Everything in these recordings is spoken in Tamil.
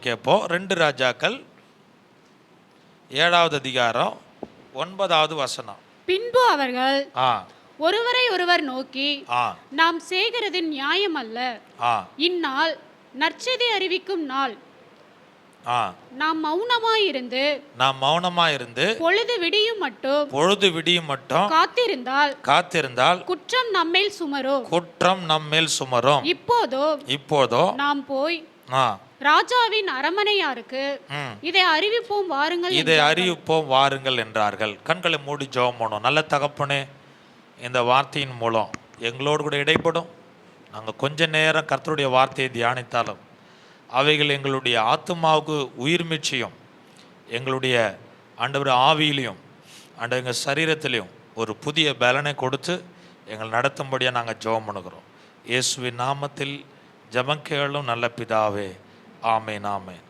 கேட்போம். 2 ராஜாக்கள் 7வது அதிகாரம் 9வது வசனம். பின்பு அவர்கள் ஆ ஒருவரை ஒருவர் நோக்கி, ஆ நாம் செய்கிறது நியாயம் அல்ல. ஆ இந்நாள் நற்செய்தி அறிவிக்கும் நாள். ஆ நாம் மௌனமாயிருந்து பொழுது விடியும் மட்டும் காத்திருந்தால் குற்றம் நம்மேல் சுமரும். இப்போதோ நாம் போய் ராஜாவின் அரமனையாருக்கு இதை அறிவிப்போம் வாருங்கள் என்றார்கள். கண்களை மூடி ஜெபம் பண்ணும். நல்ல தகப்பனே, இந்த வார்த்தையின் மூலம் எங்களோடு கூட இடைப்படும். நாங்கள் கொஞ்ச நேரம் கர்த்தருடைய வார்த்தையை தியானித்தாலும் அவைகள் எங்களுடைய ஆத்துமாவுக்கு உயிர்மீட்சியும், எங்களுடைய ஆண்டவர் ஆவியிலையும் எங்கள் சரீரத்திலையும் ஒரு புதிய பலனை கொடுத்து எங்களை நடத்தும்படியாக நாங்கள் ஜெபம் பண்ணுகிறோம். இயேசுவின் நாமத்தில் ஜெபம் கேளும் நல்ல பிதாவே, ஆமேன் ஆமேன்.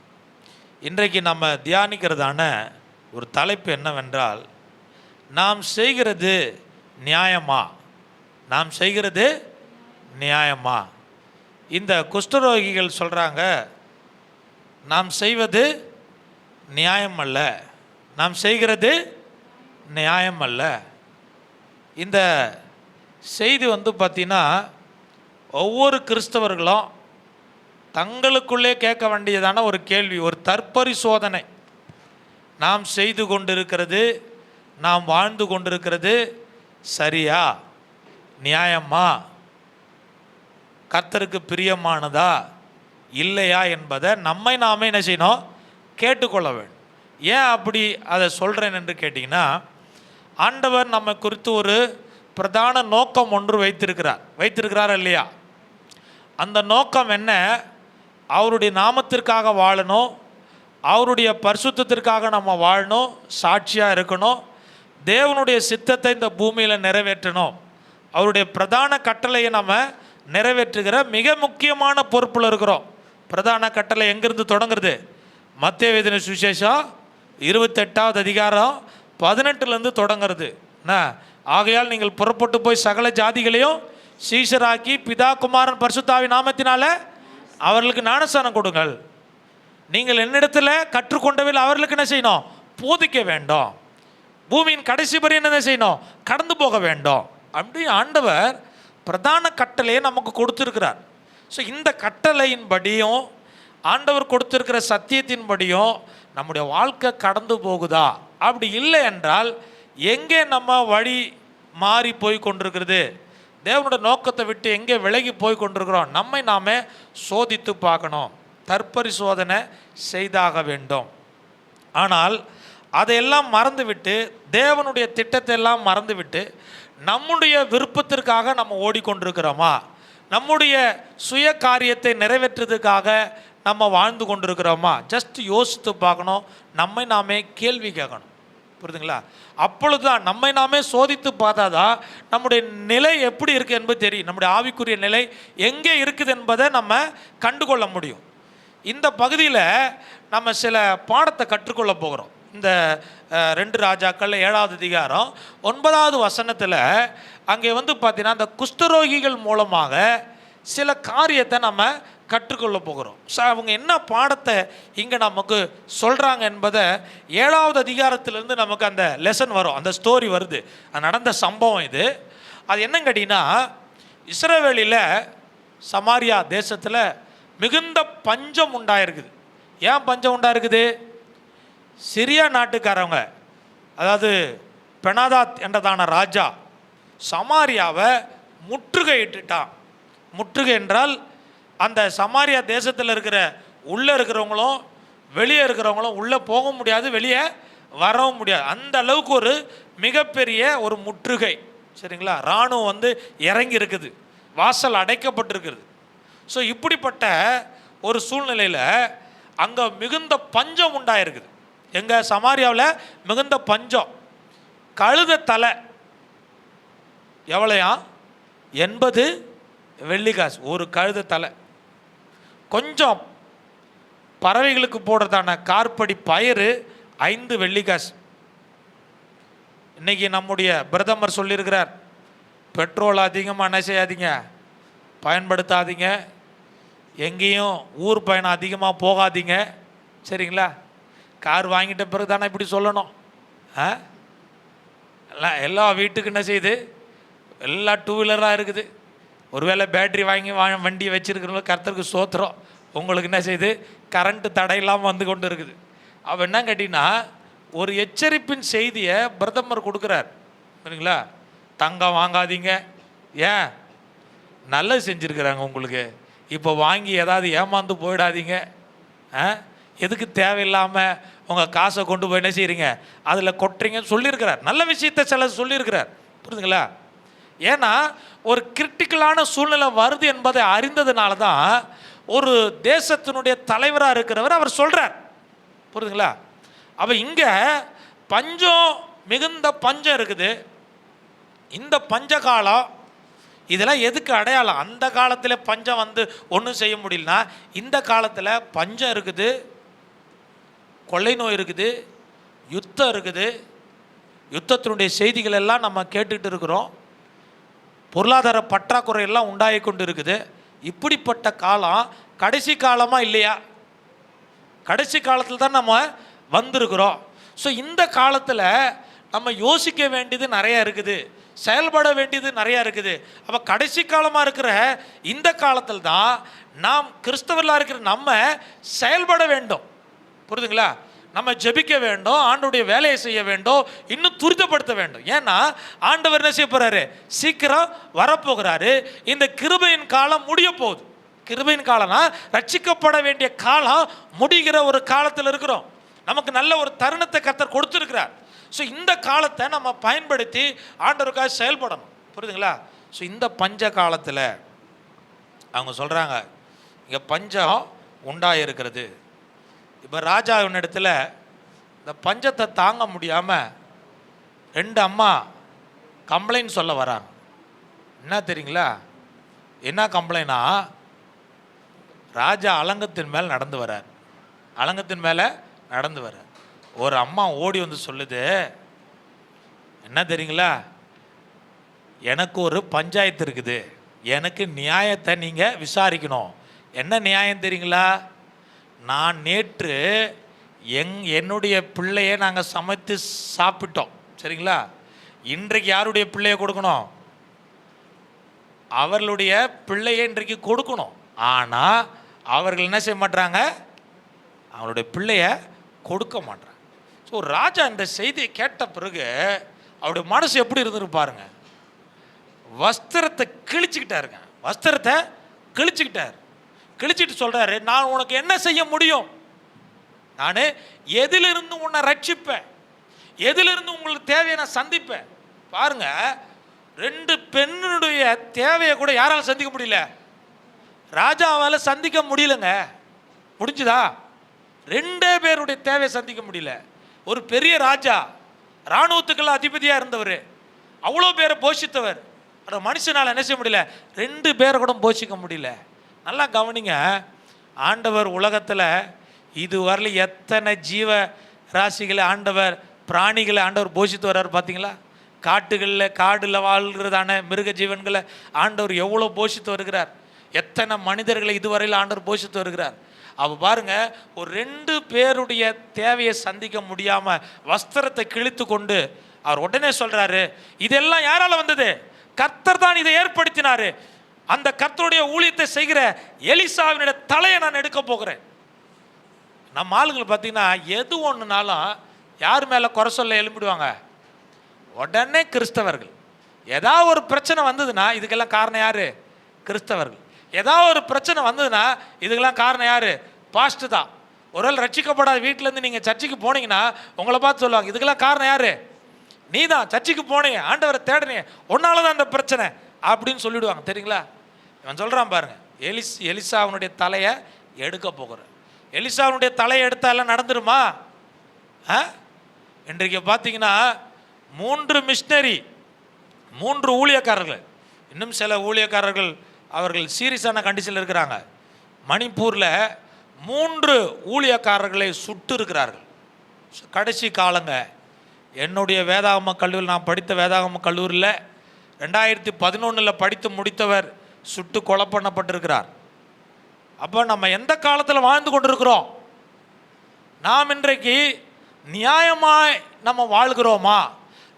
இன்றைக்கு நம்ம தியானிக்கிறதான ஒரு தலைப்பு என்னவென்றால், நாம் செய்கிறது நியாயமா? இந்த குஷ்டரோகிகள் சொல்கிறாங்க, நாம் செய்வது நியாயம் அல்ல, நாம் செய்கிறது நியாயம் அல்ல. இந்த செய்தி பார்த்திங்கன்னா, ஒவ்வொரு கிறிஸ்தவர்களும் தங்களுக்குள்ளே கேட்க வேண்டியதான ஒரு கேள்வி, ஒரு தற்பரிசோதனை. நாம் செய்து கொண்டிருக்கிறது, நாம் வாழ்ந்து கொண்டிருக்கிறது சரியா, நியாயமா, கர்த்தருக்கு பிரியமானதா இல்லையா என்பதை நம்மை நாமே என்ன செய்யணும், கேட்டுக்கொள்ள வேண்டும். ஏன் அப்படி அதை சொல்கிறேன் என்று கேட்டிங்கன்னா, ஆண்டவர் நம்ம குறித்து ஒரு பிரதான நோக்கம் ஒன்று வைத்திருக்கிறார் இல்லையா? அந்த நோக்கம் என்ன? அவருடைய நாமத்திற்காக வாழணும், அவருடைய பரிசுத்தத்திற்காக நம்ம வாழணும், சாட்சியாக இருக்கணும், தேவனுடைய சித்தத்தை இந்த பூமியில் நிறைவேற்றணும். அவருடைய பிரதான கட்டளையை நம்ம நிறைவேற்றுகிற மிக முக்கியமான பொறுப்பில் இருக்கிறோம். பிரதான கட்டளை எங்கிருந்து தொடங்குறது? மத்தேயு எழுதின சுவிசேஷம் 28வது அதிகாரம் 18லேருந்து தொடங்குறது. ஆகையால் நீங்கள் புறப்பட்டு போய் சகல ஜாதிகளையும் சீஷராக்கி பிதா குமாரன் பரிசுத்தாவின் நாமத்தினால அவர்களுக்கு ஞானஸ்நானம் கொடுங்கள். நீங்கள் என்னிடத்தில் கற்றுக்கொண்டவில் அவர்களுக்கு என்ன செய்யணும்? போதிக்க வேண்டும். பூமியின் கடைசி வரை என்ன செய்யணும்? கடந்து போக வேண்டும். அப்படி ஆண்டவர் பிரதான கட்டளையை நமக்கு கொடுத்துருக்கிறார். ஸோ இந்த கட்டளையின்படியும் ஆண்டவர் கொடுத்துருக்கிற சத்தியத்தின்படியும் நம்முடைய வாழ்க்கை கடந்து போகுதா? அப்படி இல்லை என்றால் எங்கே நம்ம வழி மாறி போய் கொண்டிருக்கிறது, தேவனுடைய நோக்கத்தை விட்டு எங்கே விலகி போய் கொண்டிருக்கிறோம், நம்மை நாமே சோதித்து பார்க்கணும், தற்பரிசோதனை செய்தாக வேண்டும். ஆனால் அதையெல்லாம் மறந்துவிட்டு, தேவனுடைய திட்டத்தை எல்லாம் மறந்துவிட்டு, நம்முடைய விருப்பத்திற்காக நம்ம ஓடிக்கொண்டிருக்கிறோமா, நம்முடைய சுய காரியத்தை நிறைவேற்றுறதுக்காக நம்ம வாழ்ந்து கொண்டிருக்கிறோமா? ஜஸ்ட் யோசித்து பார்க்கணும், நம்மை நாமே கேள்வி கேட்கணும். புரியுதுங்களா? அப்பொழுதுதான் நம்மை நாமே சோதித்து பார்த்தாதான் நம்முடைய நிலை எப்படி இருக்குது என்பது தெரியும். நம்முடைய ஆவிக்குரிய நிலை எங்கே இருக்குது என்பதை நம்ம கண்டுகொள்ள முடியும். இந்த பகுதியில் நம்ம சில பாடத்தை கற்றுக்கொள்ள போகிறோம். இந்த 2 ராஜாக்கள் 7வது அதிகாரம் 9வது வசனத்தில் அங்கே பார்த்தீங்கன்னா, அந்த குஷ்டரோகிகள் மூலமாக சில காரியத்தை நம்ம கற்றுக்கொள்ள போகிறோம். ஸோ அவங்க என்ன பாடத்தை இங்கே நமக்கு சொல்கிறாங்க என்பதை 7வது அதிகாரத்திலேருந்து நமக்கு அந்த லெசன் வரும், அந்த ஸ்டோரி வருது. அது நடந்த சம்பவம் இது. அது என்னன்னு கேட்டிங்கன்னா, இஸ்ரவேலில் சமாரியா தேசத்தில் மிகுந்த பஞ்சம் உண்டாயிருக்குது. ஏன் பஞ்சம் உண்டாயிருக்குது? சிரியா நாட்டுக்காரவங்க, அதாவது பெனாதாத் என்றதான ராஜா சமாரியாவை முற்றுகையிட்டுட்டான். முற்றுகை என்றால் அந்த சமாரியா தேசத்தில் உள்ளே இருக்கிறவங்களும் வெளியே இருக்கிறவங்களும் உள்ளே போக முடியாது, வெளியே வரவும் முடியாது. அந்த அளவுக்கு ஒரு மிகப்பெரிய ஒரு முற்றுகை. சரிங்களா? இராணுவம் இறங்கி இருக்குது, வாசல் அடைக்கப்பட்டிருக்கிறது. ஸோ இப்படிப்பட்ட ஒரு சூழ்நிலையில் அங்கே மிகுந்த பஞ்சம் உண்டாயிருக்குது. எங்கள் சமாரியாவில் மிகுந்த பஞ்சம். கழுத தலை எவ்வளையா? 80 வெள்ளிக்காசு ஒரு கழுத தலை. கொஞ்சம் பறவைகளுக்கு போடுறதான கார்படி பயிறு 5 வெள்ளிக்காசு. இன்றைக்கி நம்முடைய பிரதமர் சொல்லியிருக்கிறார், பெட்ரோல் அதிகமாக என்ன செய்யாதீங்க, பயன்படுத்தாதீங்க, எங்கேயும் ஊர் பயணம் அதிகமாக போகாதீங்க, சரிங்களா? கார் வாங்கிட்ட பிறகு தானே இப்படி சொல்லணும். எல்லா வீட்டுக்கு என்ன செய்யுது, எல்லா டூ வீலராக இருக்குது. ஒருவேளை பேட்ரி வாங்கி வண்டியை வச்சுருக்கிறவங்க கர்த்தருக்கு ஸ்தோத்திரம், உங்களுக்கு என்ன செய்யுது, கரண்ட்டு தடையில்லாமல் வந்து கொண்டு இருக்குது. அவள் என்ன கேட்டிங்கன்னா, ஒரு எச்சரிப்பின் செய்தியை பிரதமர் கொடுக்குறார், சரிங்களா? தங்கம் வாங்காதீங்க, ஏன் நல்லது செஞ்சுருக்கிறாங்க உங்களுக்கு, இப்போ வாங்கி ஏதாவது ஏமாந்து போயிடாதீங்க. எதுக்கு தேவையில்லாமல் உங்கள் காசை கொண்டு போய் என்ன செய்கிறீங்க, அதில் கொட்டுறீங்கன்னு சொல்லியிருக்கிறார். நல்ல விஷயத்தை சில சொல்லியிருக்கிறார், புரியுதுங்களா? ஏன்னா ஒரு கிரிட்டிக்கலான சூழ்நிலை வருது என்பதை அறிந்ததுனால தான் ஒரு தேசத்தினுடைய தலைவராக இருக்கிறவர் அவர் சொல்கிறார், புரியுதுங்களா? அப்போ இங்கே பஞ்சம், மிகுந்த பஞ்சம் இருக்குது. இந்த பஞ்ச காலம் இதெல்லாம் எதுக்கு அடையாளம்? அந்த காலத்தில் பஞ்சம் வந்து ஒன்றும் செய்ய முடியலனா, இந்த காலத்தில் பஞ்சம் இருக்குது, கொள்ளை நோய் இருக்குது, யுத்தம் இருக்குது. யுத்தத்தினுடைய செய்திகள் எல்லாம் நம்ம கேட்டுட்டு இருக்கிறோம். பொருளாதார பற்றாக்குறை எல்லாம் உண்டாகி கொண்டு இருக்குது. இப்படிப்பட்ட காலம் கடைசி காலமாக இல்லையா? கடைசி காலத்தில் தான் நம்ம வந்திருக்கிறோம். ஸோ இந்த காலத்தில் நம்ம யோசிக்க வேண்டியது நிறையா இருக்குது, செயல்பட வேண்டியது நிறையா இருக்குது. அப்போ கடைசி காலமாக இருக்கிற இந்த காலத்தில் தான் நாம் கிறிஸ்தவர்களாக இருக்கிற நம்ம செயல்பட வேண்டும், புரியுதுங்களா? நம்ம ஜெபிக்க வேண்டும், ஆண்டவருடைய வேலையை செய்ய வேண்டும், இன்னும் துரிதப்படுத்த வேண்டும். ஏன்னா ஆண்டவர் என்ன செய்ய போகிறாரு, சீக்கிரம் வரப்போகிறாரு. இந்த கிருபையின் காலம் முடிய போகுது. கிருபையின் காலம்னா ரட்சிக்கப்பட வேண்டிய காலம் முடிகிற ஒரு காலத்தில் இருக்கிறோம். நமக்கு நல்ல ஒரு தருணத்தை கர்த்தர் கொடுத்துருக்கிறார். ஸோ இந்த காலத்தை நம்ம பயன்படுத்தி ஆண்டவருக்காக செயல்படணும், புரியுதுங்களா? ஸோ இந்த பஞ்ச காலத்தில் அவங்க சொல்கிறாங்க, இங்கே பஞ்சம் உண்டாயிருக்கிறது. இப்போ ராஜாவின் இடத்துல இந்த பஞ்சத்தை தாங்க முடியாமல் 2 அம்மா கம்ப்ளைண்ட் சொல்ல வராங்க. என்ன தெரியுங்களா? என்ன கம்ப்ளைண்ட்னா, ராஜா அலங்கத்தின் மேல் நடந்து வரார், அலங்கத்தின் மேலே நடந்து வரார். ஒரு அம்மா ஓடி வந்து சொல்லுது, என்ன தெரியுங்களா, எனக்கு ஒரு பஞ்சாயத்து இருக்குது, எனக்கு நியாயத்தை நீங்கள் விசாரிக்கணும். என்ன நியாயம் தெரியுங்களா? நான் நேற்று என்னுடைய பிள்ளையை நாங்கள் சமைத்து சாப்பிட்டோம், சரிங்களா? இன்றைக்கு யாருடைய பிள்ளையை கொடுக்கணும்? அவர்களுடைய பிள்ளையை இன்றைக்கு கொடுக்கணும். ஆனால் அவர்கள் என்ன செய்ய மாட்டாங்க, அவருடைய பிள்ளைய கொடுக்க மாட்டாங்க. ஸோ ராஜா இந்த செய்தியை கேட்ட பிறகு அவருடைய மனசு எப்படி இருந்துருப்பாருங்க, வஸ்திரத்தை கிழிச்சுக்கிட்டாருங்க, வஸ்திரத்தை கிழிச்சுக்கிட்டார். கிழிச்சிட்டு சொல்கிறாரு, நான் உனக்கு என்ன செய்ய முடியும்? நான் எதிலிருந்து உன்னை ரட்சிப்பேன், எதிலிருந்து உங்களுக்கு தேவையை நான் சந்திப்பேன். பாருங்க, 2 பெண்ணுடைய தேவையை கூட யாரால் சந்திக்க முடியல, ராஜாவால் சந்திக்க முடியலங்க. முடிஞ்சுதா? 2 பேருடைய தேவையை சந்திக்க முடியல. ஒரு பெரிய ராஜா, இராணுவத்துக்கெல்லாம் அதிபதியாக இருந்தவர், அவ்வளோ பேரை போஷித்தவர், அந்த மனுஷனால் என்ன செய்ய முடியல, 2 பேரை கூட போஷிக்க முடியல. நல்லா கவனிங்க, ஆண்டவர் உலகத்தில் இதுவரையில் எத்தனை ஜீவ ராசிகளை ஆண்டவர், பிராணிகளை ஆண்டவர் போஷித்து வர்றார் பார்த்தீங்களா? காட்டுகளில் காடில் வாழ்கிறதான மிருக ஜீவன்களை ஆண்டவர் எவ்வளோ போஷித்து வருகிறார். எத்தனை மனிதர்களை இதுவரையில் ஆண்டவர் போஷித்து வருகிறார். அப்போ பாருங்க, ஒரு 2 பேருடைய தேவையை சந்திக்க முடியாமல் வஸ்திரத்தை கிழித்து கொண்டு அவர் உடனே சொல்கிறாரு, இதெல்லாம் யாரால் வந்தது? கர்த்தர் தான் இதை ஏற்படுத்தினார். அந்த கர்த்தருடைய ஊழியத்தை செய்கிற எலிசாவினுடைய தலையை நான் எடுக்க போகிறேன். நம்ம ஆளுங்களை பார்த்தீங்கன்னா எது ஒன்றுனாலும் யார் மேலே குறை சொல்ல எழுப்பிடுவாங்க, உடனே கிறிஸ்தவர்கள். ஏதாவது ஒரு பிரச்சனை வந்ததுன்னா இதுக்கெல்லாம் காரணம் யார்? கிறிஸ்தவர்கள். ஏதாவது ஒரு பிரச்சனை வந்ததுன்னா இதுக்கெல்லாம் காரணம் யார்? பாஸ்ட் தான். ஒருவேளை ரட்சிக்கப்படாத வீட்டிலேருந்து நீங்கள் சர்ச்சுக்கு போனீங்கன்னா உங்களை பார்த்து சொல்லுவாங்க, இதுக்கெல்லாம் காரணம் யார்? நீ தான் சர்ச்சுக்கு போனீங்க, ஆண்டவரை தேடினீங்க, உன்னால தான் அந்த பிரச்சனை அப்படின்னு சொல்லிவிடுவாங்க, தெரியுங்களா? இவன் சொல்கிறான் பாருங்க, எலிசாவுனுடைய தலையை எடுக்க போகிறேன். எலிசாவுனுடைய தலையை எடுத்தாலாம் நடந்துருமா? இன்றைக்கு பார்த்தீங்கன்னா 3 மிஷினரி, 3 ஊழியக்காரர்கள், இன்னும் சில ஊழியக்காரர்கள் அவர்கள் சீரியஸான கண்டிஷனில் இருக்கிறாங்க. மணிப்பூரில் 3 ஊழியக்காரர்களை சுட்டு இருக்கிறார்கள். கடைசி காலங்க. என்னுடைய வேதாகம கல்லூரியில், நான் படித்த வேதாகம கல்லூரியில் 2011 படித்து முடித்தவர் சுட்டு கொலை பண்ணப்பட்டிருக்கிறார். அப்போ நம்ம எந்த காலத்தில் வாழ்ந்து கொண்டிருக்கிறோம்? நாம் இன்றைக்கு நியாயமாய் நம்ம வாழ்கிறோமா?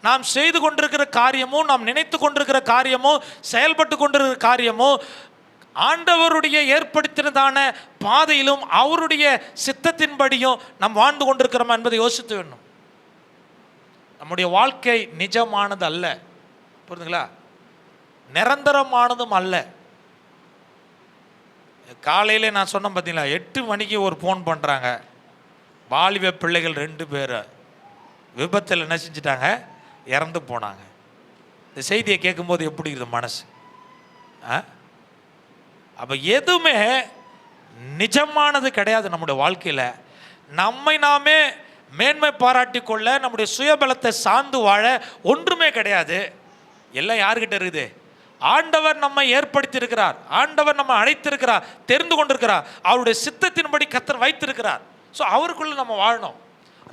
நாம் செய்து கொண்டிருக்கிற காரியமும், நாம் நினைத்து கொண்டிருக்கிற காரியமும், செயல்பட்டு கொண்டிருக்கிற காரியமும் ஆண்டவருடைய ஏற்படுத்தினதான பாதையிலும் அவருடைய சித்தத்தின்படியும் நாம் வாழ்ந்து கொண்டிருக்கிறோமா என்பதை யோசித்து வேணும். நம்முடைய வாழ்க்கை நிஜமானது அல்ல, புரியுதுங்களா? நிரந்தரமானதும் அல்ல. காலையில் நான் சொன்னேன் பார்த்தீங்களா, 8 மணிக்கு ஒரு ஃபோன் பண்ணுறாங்க. வாலிப பிள்ளைகள் 2 பேர் விபத்தில் என்ன செஞ்சிட்டாங்க, இறந்து போனாங்க. இந்த செய்தியை கேட்கும்போது எப்படி இருக்குது மனசு? அப்போ எதுவுமே நிஜமானது கிடையாது நம்முடைய வாழ்க்கையில். நம்மை நாமே மேன்மை பாராட்டி கொள்ள, நம்முடைய சுயபலத்தை சார்ந்து வாழ ஒன்றுமே கிடையாது. எல்லாம் யார்கிட்ட இருக்குது? ஆண்டவர் நம்மை ஏற்படுத்தியிருக்கிறார், ஆண்டவர் நம்ம அழைத்திருக்கிறார், தெரிந்து கொண்டிருக்கிறார், அவருடைய சித்தத்தின்படி கர்த்தர் வைத்திருக்கிறார். ஸோ அவருக்குள்ளே நம்ம வாழணும்.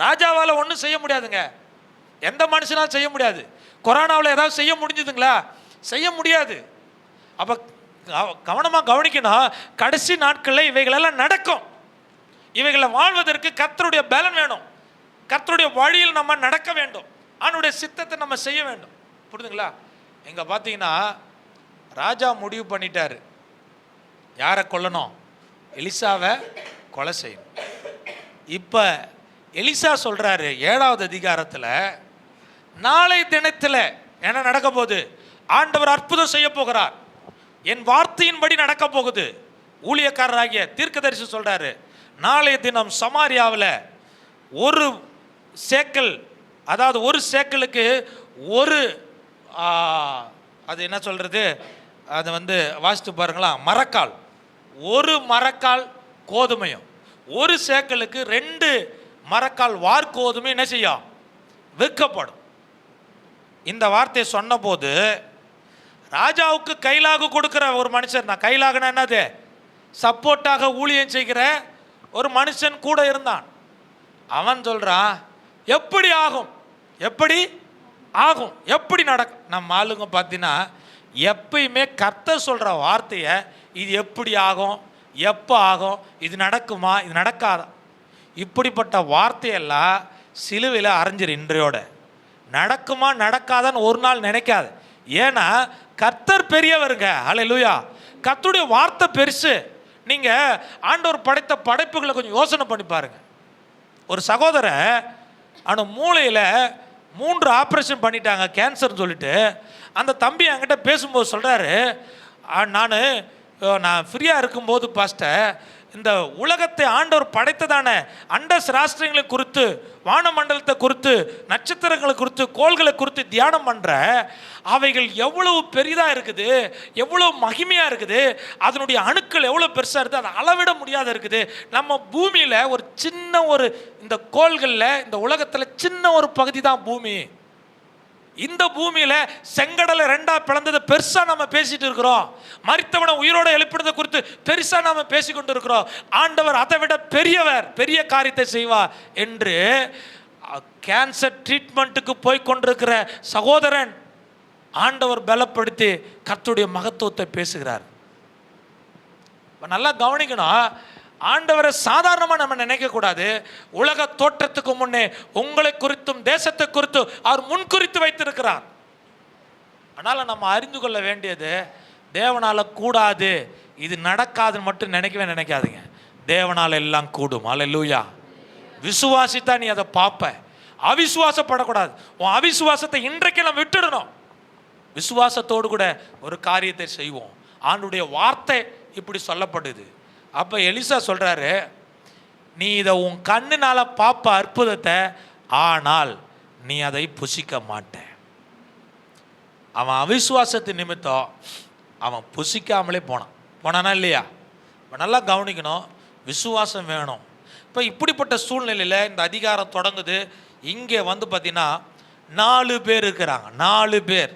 ராஜாவால் ஒன்றும் செய்ய முடியாதுங்க, எந்த மனுஷனாலும் செய்ய முடியாது. கொரோனாவில் ஏதாவது செய்ய முடிஞ்சுதுங்களா? செய்ய முடியாது. அப்போ கவனமாக கவனிக்கணும். கடைசி நாட்களில் இவைகளெல்லாம் நடக்கும். இவைகளை வாழ்வதற்கு கர்த்தருடைய பலன் வேணும். கர்த்தருடைய வழியில் நம்ம நடக்க வேண்டும். அவனுடைய சித்தத்தை நம்ம செய்ய வேண்டும். புரியுதுங்களா? இங்கே பார்த்தீங்கன்னா ராஜா முடிவு பண்ணிட்டார், யாரை கொல்லணும்? எலிசாவை கொலை செய்யணும். இப்போ எலிசா சொல்கிறாரு 7வது அதிகாரத்தில், நாளை தினத்தில் என்ன நடக்க போகுது? ஆண்டவர் அற்புதம் செய்ய போகிறார், என் வார்த்தையின்படி நடக்க போகுது. ஊழியக்காரராகிய தீர்க்கதரிசி சொல்கிறாரு, நாளைய தினம் சமாரியாவில் 1 சேக்கல், அதாவது 1 சேக்கலுக்கு ஒரு அது என்ன சொல்கிறது, அது வாசித்து பாருங்களா, மரக்கால், 1 மரக்கால் கோதுமையும் 1 சேக்கலுக்கு 2 மரக்கால் வார்கோதுமை என்ன செய்யும்? விற்கப்படும். இந்த வார்த்தையை சொன்னபோது ராஜாவுக்கு கைலாகு கொடுக்குற ஒரு மனுஷன் தான். கைலாகுனா என்னது? சப்போர்ட்டாக ஊழியம் செய்கிற ஒரு மனுஷன் கூட இருந்தான். அவன் சொல்கிறான், எப்படி ஆகும், எப்படி ஆகும், எப்படி நடக்கும்? நம்ம ஆளுங்க பார்த்தீங்கன்னா எப்பயுமே கர்த்தர் சொல்கிற வார்த்தையை, இது எப்படி ஆகும், எப்போ ஆகும், இது நடக்குமா, இது நடக்காதா, இப்படிப்பட்ட வார்த்தையெல்லாம் சிலுவையில் அரைஞ்சிரு. இன்றையோட நடக்குமா நடக்காதான்னு ஒரு நாள் நினைக்காது. ஏன்னா கர்த்தர் பெரியவருங்க. ஹல்லேலூயா. கர்த்தருடைய வார்த்தை பெருசு. நீங்கள் ஆண்டவர் படைத்த படைப்புகளை கொஞ்சம் யோசனை பண்ணி பாருங்க. ஒரு சகோதரன் அவன் மூளையில் 3 ஆப்ரேஷன் பண்ணிட்டாங்க, கேன்சர்னு சொல்லிட்டு. அந்த தம்பி என்கிட்ட பேசும்போது சொல்கிறாரு, நான் ஃப்ரீயாக இருக்கும்போது பாஸ்டர், இந்த உலகத்தை ஆண்டவர் படைத்ததான அண்ட சிராஷ்டிரங்களை குறித்து, வானமண்டலத்தை குறித்து, நட்சத்திரங்களை குறித்து, கோள்களை குறித்து தியானம் பண்ணுற, அவைகள் எவ்வளவு பெரிதாக இருக்குது, எவ்வளோ மகிமையாக இருக்குது, அதனுடைய அணுக்கள் எவ்வளோ பெருசாக இருக்குது, அதை அளவிட முடியாத இருக்குது. நம்ம பூமியில் ஒரு சின்ன இந்த கோள்களில், இந்த உலகத்தில் சின்ன ஒரு பகுதி தான் பூமி. இந்த பூமியில் செங்கடலை 2ஆ பிளந்ததை பெருசாக நம்ம பேசிட்டு இருக்கிறோம். மரித்தவனை உயிரோடு எழுப்பினதை குறித்து பெருசாக நம்ம பேசிக்கொண்டு இருக்கிறோம். ஆண்டவர் அதை விட பெரியவர், பெரிய காரியத்தை செய்வார் என்று கேன்சர் ட்ரீட்மெண்ட்டுக்கு போய் கொண்டிருக்கிற சகோதரன் ஆண்டவர் பலப்படுத்தி கர்த்தருடைய மகத்துவத்தை பேசுகிறார். நல்லா கவனிக்கணும். ஆண்டவரை சாதாரணமாக நம்ம நினைக்கக்கூடாது. உலக தோற்றத்துக்கு முன்னே உங்களை குறித்தும் தேசத்தை குறித்து அவர் முன்குறித்து வைத்திருக்கிறார். அதனால் நம்ம அறிந்து கொள்ள வேண்டியது, தேவனால் கூடாது, இது நடக்காதுன்னு மட்டும் நினைக்காதீங்க. தேவனால் எல்லாம் கூடும். அல்லேலூயா. விசுவாசித்தா நீ அதை பார்ப்ப. அவிசுவாசப்படக்கூடாது. உன் அவிசுவாசத்தை இன்றைக்கு நம்ம விட்டுடணும். விசுவாசத்தோடு கூட ஒரு காரியத்தை செய்வோம். ஆண்டுடைய வார்த்தை இப்படி சொல்லப்படுது. அப்போ எலிசா சொல்கிறாரு, நீ இதை உன் கண்ணுனால பார்ப்ப அற்புதத்தை, ஆனால் நீ அதை புசிக்க மாட்ட. அவன் அவிசுவாசத்து நிமித்தம் அவன் புசிக்காமலே போனானா இல்லையா? இப்போ நல்லா கவனிக்கணும், விசுவாசம் வேணும். இப்போ இப்படிப்பட்ட சூழ்நிலையில் இந்த அதிகாரம் தொடங்குது. இங்கே பார்த்தீங்கன்னா 4 பேர் இருக்கிறாங்க. 4 பேர்.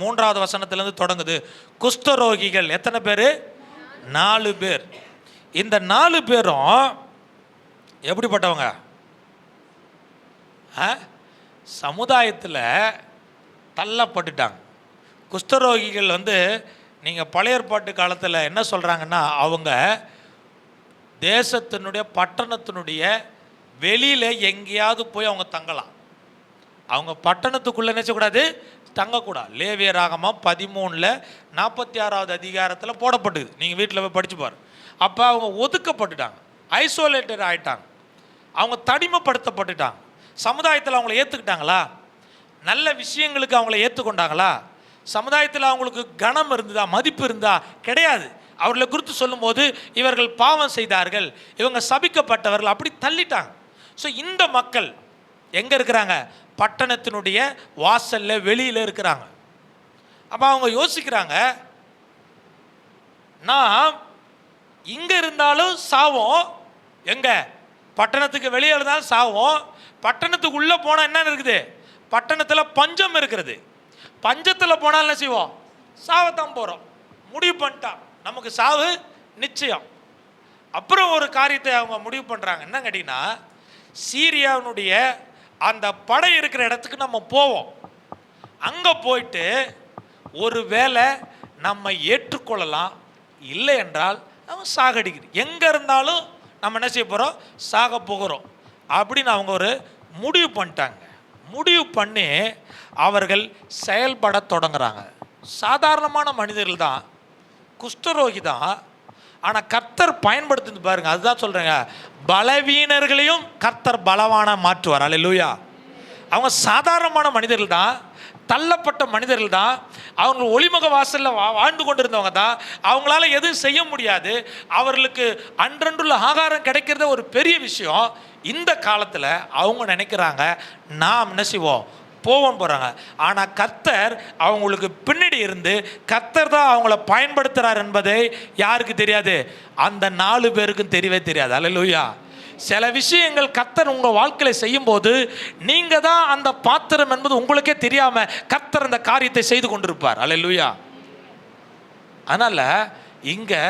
3வது வசனத்திலேருந்து தொடங்குது. குஷ்டரோகிகள் எத்தனை பேர்? 4 பேர். இந்த 4 பேரும் எப்படிப்பட்டவங்க? சமுதாயத்தில் தள்ளப்பட்டுட்டாங்க. குஷ்டரோகிகள் நீங்கள் பழைய ஏற்பாட்டு காலத்தில் என்ன சொல்கிறாங்கன்னா, அவங்க தேசத்தினுடைய பட்டணத்தினுடைய வெளியில் எங்கேயாவது போய் அவங்க தங்கலாம். அவங்க பட்டணத்துக்குள்ளே நினைச்சக்கூடாது, தங்கக்கூடாது. லேவியராகமம் 13:46 அதிகாரத்தில் போடப்பட்டுது. நீங்கள் வீட்டில் போய் படிச்சு பாரு. அப்போ அவங்க ஒதுக்கப்பட்டுட்டாங்க, ஐசோலேட்டட் ஆகிட்டாங்க, அவங்க தனிமைப்படுத்தப்பட்டுட்டாங்க. சமுதாயத்தில் அவங்கள ஏற்றுக்கிட்டாங்களா? நல்ல விஷயங்களுக்கு அவங்கள ஏற்றுக்கொண்டாங்களா? சமுதாயத்தில் அவங்களுக்கு கனம் இருந்ததா, மதிப்பு இருந்தா? கிடையாது. அவர்களை குறித்து சொல்லும்போது இவர்கள் பாவம் செய்தார்கள், இவங்க சபிக்கப்பட்டவர்கள், அப்படி தள்ளிட்டாங்க. ஸோ இந்த மக்கள் எங்கே இருக்கிறாங்க? பட்டணத்தினுடைய வாசலில் வெளியில் இருக்கிறாங்க. அப்போ அவங்க யோசிக்கிறாங்க, நான் இங்கே இருந்தாலும் சாவோம், எங்கே பட்டணத்துக்கு வெளியே இருந்தாலும் சாவோம், பட்டணத்துக்கு உள்ளே போனால் என்ன இருக்குது? பட்டணத்தில் பஞ்சம் இருக்கிறது. பஞ்சத்தில் போனால் என்ன செய்வோம்? சாவத்தான் போகிறோம். முடிவு பண்ணிட்டான், நமக்கு சாவு நிச்சயம். அப்புறம் ஒரு காரியத்தை அவங்க முடிவு பண்ணுறாங்க. என்ன கேட்டிங்கன்னா, சீரியாவினுடைய அந்த படை இருக்கிற இடத்துக்கு நம்ம போவோம். அங்கே போயிட்டு ஒரு வேளை நம்ம ஏற்றுக்கொள்ளலாம், இல்லை என்றால் நம்ம சாகடிக்குது. எங்கே இருந்தாலும் நம்ம என்ன செய்ய போகிறோம்? சாக போகிறோம் அப்படின்னு அவங்க ஒரு முடிவு பண்ணிட்டாங்க. முடிவு பண்ணி அவர்கள் செயல்பட தொடங்குறாங்க. சாதாரணமான மனிதர்கள் தான், குஷ்டரோகி தான். ஆனால் கர்த்தர் பயன்படுத்துது பாருங்க. அதுதான் சொல்கிறேங்க, பலவீனர்களையும் கர்த்தர் பலவான மாற்றுவார். அல்லேலூயா. அவங்க சாதாரணமான மனிதர்கள் தான், தள்ளப்பட்ட மனிதர்கள் தான், அவங்க ஒளிமுக வாசலில் வாழ்ந்து கொண்டிருந்தவங்க தான். அவங்களால எதுவும் செய்ய முடியாது. அவர்களுக்கு அன்றன்றுள்ள ஆகாரம் கிடைக்கிறத ஒரு பெரிய விஷயம். இந்த காலத்தில் அவங்க நினைக்கிறாங்க, நாம் என்ன செய்வோம்? போவோம் போகிறாங்க. ஆனால் கர்த்தர் அவங்களுக்கு பின்னாடி இருந்து கர்த்தர் தான் அவங்கள பயன்படுத்துகிறார் என்பதை யாருக்கு தெரியாது? அந்த 4 பேருக்கும் தெரியவே தெரியாது. அல்லேலூயா. சில விஷயங்கள் கர்த்தர் உங்கள் வாழ்க்கையில் செய்யும்போது நீங்கள் தான் அந்த பாத்திரம் என்பது உங்களுக்கே தெரியாமல் கர்த்தர் அந்த காரியத்தை செய்து கொண்டிருப்பார். அல்லேலூயா. அதனால் இங்கே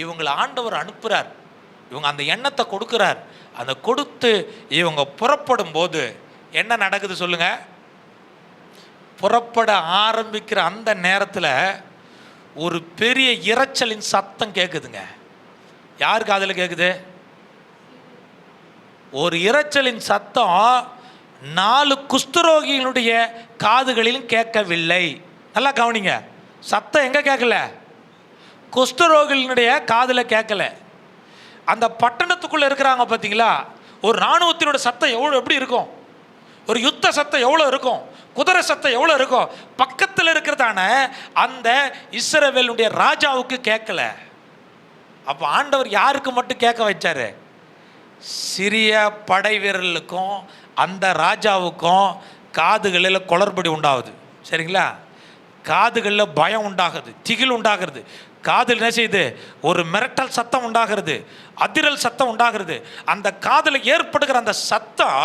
இவங்களை ஆண்டவர் அனுப்புகிறார், இவங்க அந்த எண்ணத்தை கொடுக்குறார். அந்த கொடுத்து இவங்க புறப்படும் போது என்ன நடக்குது சொல்லுங்க? புறப்பட ஆரம்பிக்கிற அந்த நேரத்தில் ஒரு பெரிய இரைச்சலின் சத்தம் கேட்குதுங்க. யார் காதில் கேட்குது? ஒரு இரைச்சலின் சத்தம் 4 குஷ்டரோகிகளுடைய காதுகளிலும் கேட்கவில்லை. நல்லா கவனிங்க, சத்தம் எங்கே கேட்கல? குஷ்டரோகிகளுடைய காதில் கேட்கல. அந்த பட்டணத்துக்குள்ளே இருக்கிறாங்க பார்த்தீங்களா? ஒரு இராணுவத்தினோட சத்தம் எப்படி இருக்கும்? ஒரு யுத்த சத்தம் எவ்வளோ இருக்கும்? குதிரை சத்தம் எவ்வளோ இருக்கும்? பக்கத்தில் இருக்கிறதான அந்த இஸ்ரவேலுடைய ராஜாவுக்கு கேட்கல. அப்போ ஆண்டவர் யாருக்கு மட்டும் கேட்க வச்சாரு? சிறிய படை வீரர்களுக்கும் அந்த ராஜாவுக்கும் காதுகளில் குளறுபடி உண்டாகுது. சரிங்களா? காதுகளில் பயம் உண்டாகுது, திகில் உண்டாகிறது. காதில் என்ன செய்யுது? ஒரு மிரட்டல் சத்தம் உண்டாகிறது, அதிரல் சத்தம் உண்டாகிறது. அந்த காதில் ஏற்படுகிற அந்த சத்தம்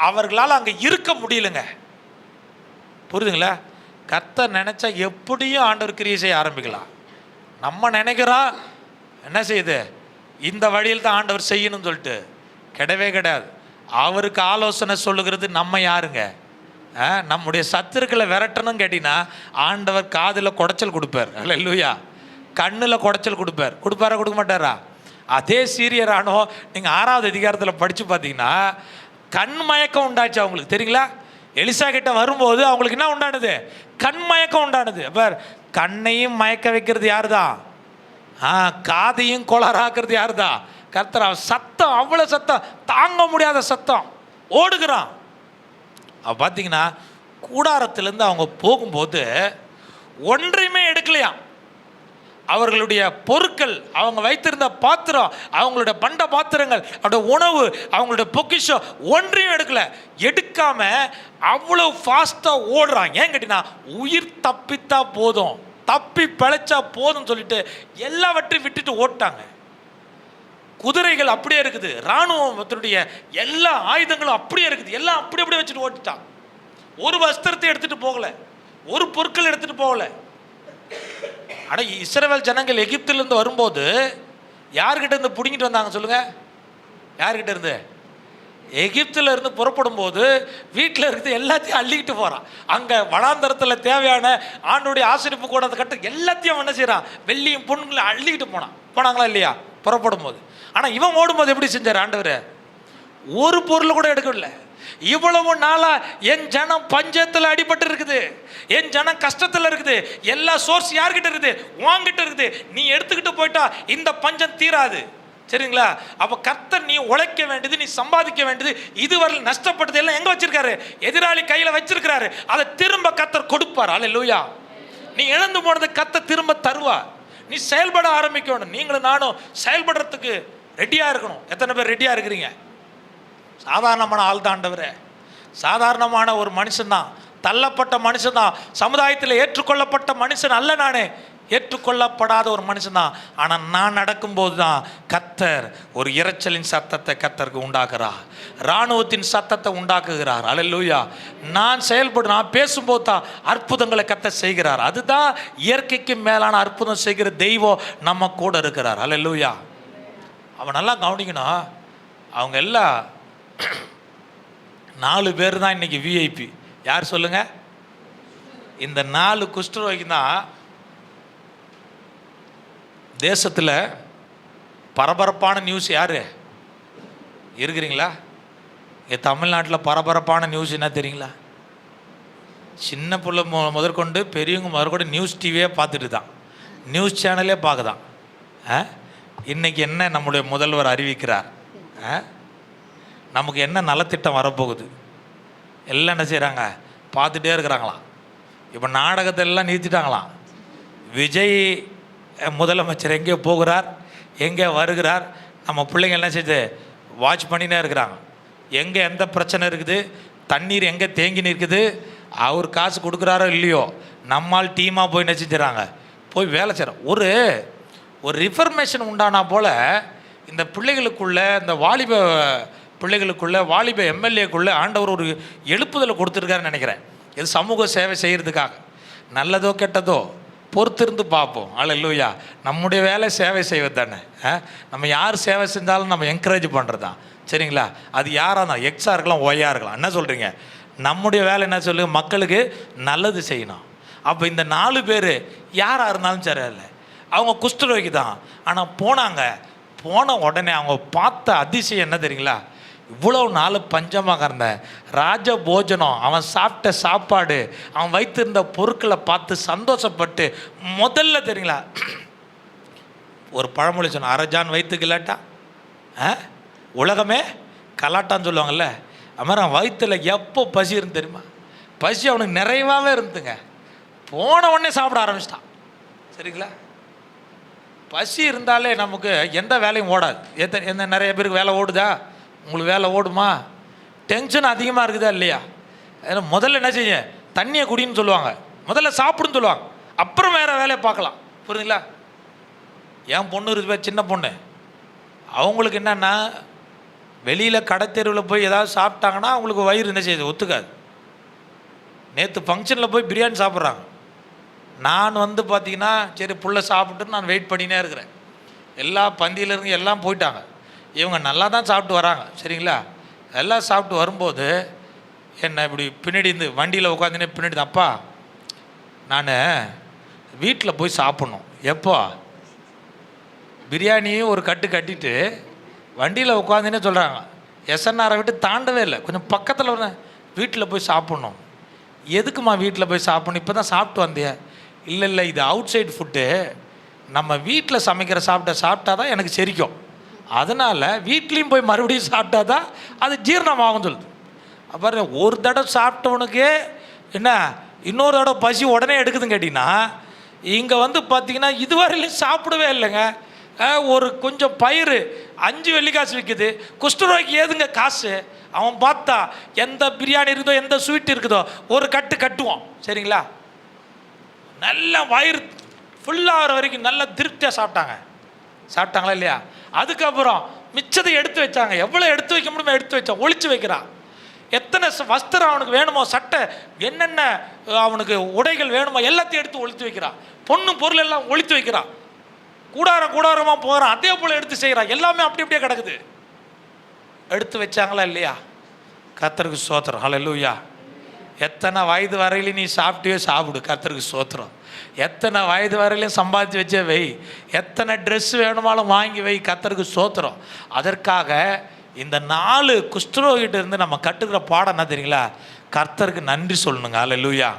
அவர்களால் அங்கே இருக்க முடியலங்க. புரியுதுங்களா? கர்த்தர் நினைச்சா எப்படியும் ஆண்டவர் கிரியை செய்ய ஆரம்பிக்கலாம். நம்ம நினைக்கிறோம் என்ன செய்யுது, இந்த வழியில் தான் ஆண்டவர் செய்யணும்னு சொல்லிட்டு. கிடையவே கிடையாது. அவருக்கு ஆலோசனை சொல்லுகிறது நம்ம யாருங்க? நம்முடைய சத்துருக்களை விரட்டணும்னு கேட்டிங்கன்னா ஆண்டவர் காதில் குடைச்சல் கொடுப்பார். அல்லேலூயா. கண்ணில் குடைச்சல் கொடுப்பார். கொடுப்பாரா கொடுக்க மாட்டாரா? அதே சீரியரானோ நீங்கள் 6வது அதிகாரத்தில் படித்து பார்த்தீங்கன்னா கண் மயக்கம் உண்டாச்சு அவங்களுக்கு. தெரியுங்களா? எலிசா கிட்ட வரும்போது அவங்களுக்கு என்ன உண்டானது? கண் மயக்கம் உண்டானது. அப்போ கண்ணையும் மயக்க வைக்கிறது யார் தான்? காதையும் கோளாறாக்குறது யார் தான்? கர்த்தர். சத்தம், அவ்வளோ சத்தம், தாங்க முடியாத சத்தம், ஓடுகிறான். பார்த்தீங்கன்னா கூடாரத்திலேருந்து அவங்க போகும்போது ஒன்றையுமே எடுக்கலையாம். அவர்களுடைய பொருட்கள், அவங்க வைத்திருந்த பாத்திரம், அவங்களுடைய பண்ட பாத்திரங்கள், அவருடைய உணவு, அவங்களுடைய பொக்கிஷம் ஒன்றையும் எடுக்கல. எடுக்காம அவ்வளோ ஃபாஸ்ட்டாக ஓடுறாங்க. ஏன் கேட்டீங்கன்னா உயிர் தப்பித்தா போதும், தப்பி பிழைச்சா போதும் சொல்லிட்டு எல்லாவற்றையும் விட்டுட்டு ஓட்டாங்க. குதிரைகள் அப்படியே இருக்குது, இராணுவத்தினுடைய எல்லா ஆயுதங்களும் அப்படியே இருக்குது, எல்லாம் அப்படி அப்படியே வச்சுட்டு ஓட்டுட்டான். ஒரு வஸ்திரத்தை எடுத்துட்டு போகல, ஒரு பொருட்கள் எடுத்துட்டு போகல. ஆனால் இஸ்ரவேல் ஜனங்கள் எகிப்திலிருந்து வரும்போது யார்கிட்ட இருந்து பிடிங்கிட்டு வந்தாங்க சொல்லுங்க? யார்கிட்ட இருந்து? எகிப்தில் இருந்து புறப்படும் போது வீட்டில் இருக்கிறது எல்லாத்தையும் அள்ளிக்கிட்டு போகிறான். அங்கே வனாந்தரத்தில் தேவையான ஆண்டுடைய ஆசிரிப்பு கூட கட்டு எல்லாத்தையும் என்ன செய்கிறான்? வெள்ளியும் பொண்ணுங்களை அள்ளிக்கிட்டு போனாங்களா இல்லையா புறப்படும் போது? ஆனால் இவன் ஓடும்போது எப்படி செஞ்சார் ஆண்டவர்? ஒரு பொருள் கூட எடுக்கவில்லை. இவ்வளவு நாளா என் ஜனம் பஞ்சத்தில் அடிபட்டு இருக்குது, என் ஜனம் கஷ்டத்தில் இருக்குது, எல்லா சோர்ஸ் யார்கிட்ட இருக்குது? வாங்கிட்டு இருக்குது. நீ எடுத்துக்கிட்டு போயிட்டா இந்த பஞ்சம் தீராது. சரிங்களா? அப்போ கர்த்தர் நீ உழைக்க வேண்டியது, நீ சம்பாதிக்க வேண்டியது, இதுவரை நஷ்டப்பட்டது எல்லாம் எங்கே வச்சிருக்காரு? எதிராளி கையில் வச்சிருக்கிறாரு. அதை திரும்ப கர்த்தர் கொடுப்பார். அல்லேலூயா. நீ இழந்து போனது கர்த்தர் திரும்ப தருவா. நீ செயல்பட ஆரம்பிக்கணும். நீங்களும் நானும் செயல்படுறதுக்கு ரெடியாக இருக்கணும். எத்தனை பேர் ரெடியாக இருக்கிறீங்க? சாதாரணமான ஆள் தான் ஆண்டவரே. சாதாரணமான ஒரு மனுஷன்தான், தள்ளப்பட்ட மனுஷன்தான், சமுதாயத்தில் ஏற்றுக்கொள்ளப்பட்ட மனுஷன் அல்ல. நானே ஏற்றுக்கொள்ளப்படாத ஒரு மனுஷன்தான். ஆனால் நான் நடக்கும்போது தான் கர்த்தர் ஒரு இரைச்சலின் சத்தத்தை கர்த்தருக்கு உண்டாக்குறார், இராணுவத்தின் சத்தத்தை உண்டாக்குகிறார். அல்லேலூயா. நான் நான் பேசும்போது தான் அற்புதங்களை கர்த்தர் செய்கிறார். அதுதான் இயற்கைக்கு மேலான அற்புதம் செய்கிற தெய்வம் நம்ம கூட இருக்கிறார். அல்லேலூயா. அவன் நல்லா கவனிக்கணும். அவங்க எல்லாம் 4 பேர் தான் இன்னைக்கு விஐபி. யார் சொல்லுங்க? இந்த 4 குஷ்டரோகி தான் தேசத்தில் பரபரப்பான நியூஸ். யார் இருக்கிறீங்களா? இங்கே தமிழ்நாட்டில் பரபரப்பான நியூஸ் என்ன தெரியுங்களா? சின்ன பிள்ளை முதற்கொண்டு பெரியவங்க முதற்கொண்டு நியூஸ் டிவியே பார்த்துட்டு தான், நியூஸ் சேனலே பார்க்குதான். இன்றைக்கி என்ன நம்முடைய முதல்வர் அறிவிக்கிறார், நமக்கு என்ன நலத்திட்டம் வரப்போகுது, எல்லாம் என்ன செய்கிறாங்க? பார்த்துட்டே இருக்கிறாங்களாம். இப்போ நாடகத்தை எல்லாம் நிறுத்திட்டாங்களாம். விஜய் முதலமைச்சர் எங்கே போகிறார், எங்கே வருகிறார், நம்ம பிள்ளைங்க எல்லாம் செய்து வாட்ச் பண்ணினே இருக்கிறாங்க. எங்கே எந்த பிரச்சனை இருக்குது, தண்ணீர் எங்கே தேங்கி நிற்குது, அவர் காசு கொடுக்குறாரோ இல்லையோ, நம்மால் டீமாக போய் என்ன செஞ்சுறாங்க? போய் வேலை செய்கிறோம். ஒரு ரிஃபர்மேஷன் உண்டானா போல் இந்த பிள்ளைகளுக்குள்ள, இந்த வாலிப பிள்ளைகளுக்குள்ள, வாலிப எம்எல்ஏக்குள்ளே ஆண்டவர் ஒரு எழுப்புதலை கொடுத்துருக்காருன்னு நினைக்கிறேன். இது சமூக சேவை செய்கிறதுக்காக. நல்லதோ கெட்டதோ பொறுத்திருந்து பார்ப்போம். அல்லேலூயா. நம்முடைய வேலை சேவை செய்வது தானே. நம்ம யார் சேவை செஞ்சாலும் நம்ம என்கரேஜ் பண்ணுறது தான். சரிங்களா? அது யாராக இருந்தால் எக்ஸாக இருக்கலாம், ஒய்யாக இருக்கலாம். என்ன சொல்கிறீங்க? நம்முடைய வேலை என்ன சொல்லுங்க? மக்களுக்கு நல்லது செய்யணும். அப்போ இந்த 4 பேர் யாராக இருந்தாலும் சரியில்லை, அவங்க குஷ்டரோகி தான். ஆனால் போன உடனே அவங்க பார்த்த அதிசயம் என்ன தெரியுங்களா? இவ்வளவு நாள் பஞ்சமாக இருந்த ராஜ போஜனம், அவன் சாப்பிட்ட சாப்பாடு, அவன் வைத்திருந்த பொருட்களை பார்த்து சந்தோஷப்பட்டு முதல்ல தெரியுங்களா, ஒரு பழமொழி சொன்ன, அரஜான் வயிற்று கிளாட்டா உலகமே கலாட்டான்னு சொல்லுவாங்கள்ல. அது மாதிரி அவன் வயிற்றில் எப்போ பசி இருந்து தெரியுமா? பசி அவனுக்கு நிறைவாகவே இருந்துங்க. போன உடனே சாப்பிட ஆரம்பிச்சிட்டான். சரிங்களா? பசி இருந்தாலே நமக்கு எந்த வேலையும் ஓடாது. எந்த நிறைய பேருக்கு வேலை ஓடுதா? உங்களுக்கு வேலை ஓடுமா? டென்ஷன் அதிகமாக இருக்குதா இல்லையா? முதல்ல என்ன செய்ய? தண்ணியை குடின்னு சொல்லுவாங்க, முதல்ல சாப்பிடுன்னு சொல்லுவாங்க, அப்புறம் வேறு வேலையை பார்க்கலாம். புரியுதுங்களா? என் பொண்ணு இருக்குது, சின்ன பொண்ணு. அவங்களுக்கு என்னென்னா, வெளியில் கடை தெருவில் போய் ஏதாவது சாப்பிட்டாங்கன்னா அவங்களுக்கு வயிறு என்ன செய்யுது? ஒத்துக்காது. நேற்று ஃபங்க்ஷனில் போய் பிரியாணி சாப்பிட்றாங்க. நான் பார்த்திங்கன்னா சரி புள்ள சாப்பிட்டு நான் வெயிட் பண்ணினே இருக்கிறேன். எல்லா பந்தியிலேருந்து எல்லாம் போயிட்டாங்க. இவங்க நல்லா தான் சாப்பிட்டு வராங்க. சரிங்களா? எல்லாம் சாப்பிட்டு வரும்போது என்ன இப்படி பின்னாடி இருந்து வண்டியில் உட்காந்துனே பின்னாடி, அப்பா நான் வீட்டில் போய் சாப்பிட்ணும். எப்போ? பிரியாணியும் ஒரு கட்டிட்டு வண்டியில் உட்காந்துனே சொல்கிறாங்க. எஸ்என்ஆரை விட்டு தாண்டவே இல்லை, கொஞ்சம் பக்கத்தில் ஒரு வீட்டில் போய் சாப்பிட்ணும். எதுக்குமா வீட்டில் போய் சாப்பிட்ணும்? இப்போ தான் சாப்பிட்டு வந்தியா? இல்லை இது அவுட் சைடு ஃபுட்டு, நம்ம வீட்டில் சமைக்கிற சாப்பிட்டா தான் எனக்கு செரிக்கும். அதனால் வீட்லேயும் போய் மறுபடியும் சாப்பிட்டா தான் அது ஜீரணமாகும் சொல்லுது. அப்புறம் ஒரு தடவை சாப்பிட்டவனுக்கு என்ன இன்னொரு தடவை பசி உடனே எடுக்குதுன்னு கேட்டிங்கன்னா, இங்கே பார்த்திங்கன்னா இதுவரையிலும் சாப்பிடவே இல்லைங்க. ஒரு கொஞ்சம் பயிர் 5 வெள்ளிக்காசு விற்குது. குஷ்டரோகிக்கு ஏதுங்க காசு? அவன் பார்த்தா எந்த பிரியாணி இருக்குதோ, எந்த ஸ்வீட் இருக்குதோ, ஒரு கட்டுவோம். சரிங்களா? நல்லா வயிறு ஃபுல்லாகிற வரைக்கும் நல்லா திருப்தியாக சாப்பிட்டாங்களா இல்லையா? அதுக்கப்புறம் மிச்சத்தை எடுத்து வச்சாங்க. எவ்வளோ எடுத்து வைக்க முடியுமோ எடுத்து வச்சா, ஒழிச்சு வைக்கிறான். எத்தனை வஸ்திரம் அவனுக்கு வேணுமோ, சட்டை, என்னென்ன அவனுக்கு உடைகள் வேணுமோ எல்லாத்தையும் எடுத்து ஒழித்து வைக்கிறான். பொண்ணு பொருள் எல்லாம் ஒழித்து வைக்கிறான். கூடாரமாக போகிறான். அதே போல் எடுத்து செய்கிறான். எல்லாமே அப்படியே கிடக்குது. எடுத்து வச்சாங்களா இல்லையா? கர்த்தருக்கு ஸ்தோத்திரம். ஹல்லேலூயா. எத்தனை வயது வரையிலும் நீ சாப்பிட்டியோ சாப்பிடு, கர்த்தருக்கு ஸ்தோத்திரம். எத்தனை வயது வரையிலும் சம்பாதிச்சு வச்சே வை, எத்தனை ட்ரெஸ் வேணுமாலும் வாங்கி வை, கர்த்தருக்கு ஸ்தோத்திரம். அதற்காக இந்த 4 குஷ்டரோகிட்ட இருந்து நம்ம கட்டுக்கிற பாடம் என்ன தெரியுங்களா? கர்த்தருக்கு நன்றி சொல்லணுங்க. அல்லேலூயா.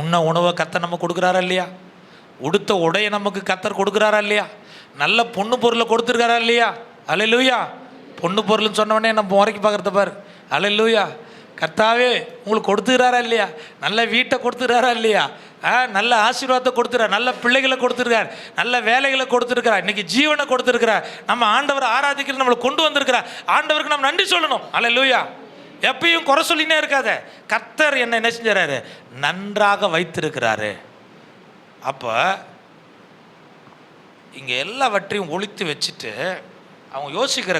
உண்ண உணவை கர்த்தர் நம்ம கொடுக்குறாரா இல்லையா? உடுத்த உடையை நமக்கு கர்த்தர் கொடுக்குறாரா இல்லையா? நல்ல பொண்ணு பொருளை கொடுத்துருக்காரா இல்லையா? அல்லேலூயா. பொண்ணு பொருள்னு சொன்னவொடனே நம்ம முறைக்கு பார்க்குறத பாரு. அல்லேலூயா. கர்த்தாவே உங்களுக்கு கொடுத்துக்கிறாரா இல்லையா? நல்ல வீட்டை கொடுத்துக்கிறாரா இல்லையா? நல்ல ஆசீர்வாதத்தை கொடுத்துருக்கார், நல்ல பிள்ளைகளை கொடுத்துருக்கார், நல்ல வேலைகளை கொடுத்துருக்கிறார், இன்னைக்கு ஜீவனை கொடுத்துருக்கிறார். நம்ம ஆண்டவர் ஆராதிக்கிறது நம்மளை கொண்டு வந்திருக்கிறார். ஆண்டவருக்கு நம்ம நன்றி சொல்லணும். அல்லேலூயா. எப்பயும் குறை சொல்லினே இருக்காத. கர்த்தர் என்ன செஞ்சாரு? நன்றாக வைத்திருக்கிறாரு. அப்போ இங்கே எல்லாவற்றையும் ஒழித்து வச்சுட்டு அவங்க யோசிக்கிற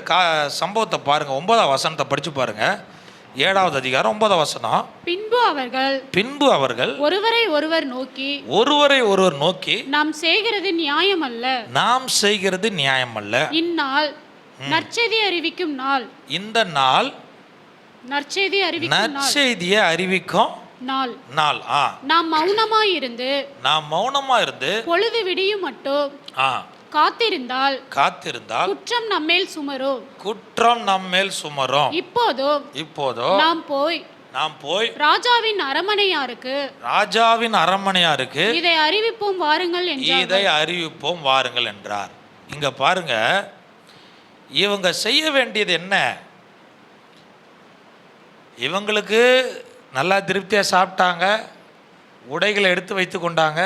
சம்பவத்தை பாருங்கள். 9ஆம் வசனத்தை படித்து பாருங்கள். 7வது அதிகாரம் 9ஆம் வசனம். பின்பு அவர்கள் ஒருவரை ஒருவர் நோக்கி நாம் செய்கிறது நியாயம் அல்ல. இந்நாள் நற்செய்தி அறிவிக்கும் நாள். இந்த நாள் நற்செய்தியை அறிவிக்கும் நாள். நாம் மௌனமாய் இருந்து பொழுது விடியும் மட்டும் காத்திருந்தால் குற்றம் நம்மேல் சுமரும். இப்போதோ நாம் போய் ராஜாவின் அரமனையாருக்கு இதை அறிவிப்போம் வாருங்கள் என்றார். இங்க பாருங்க, இவங்க செய்ய வேண்டியது என்ன? இவங்களுக்கு நல்லா திருப்தியாக சாப்பிட்டாங்க, உடைகளை எடுத்து வைத்து கொண்டாங்க.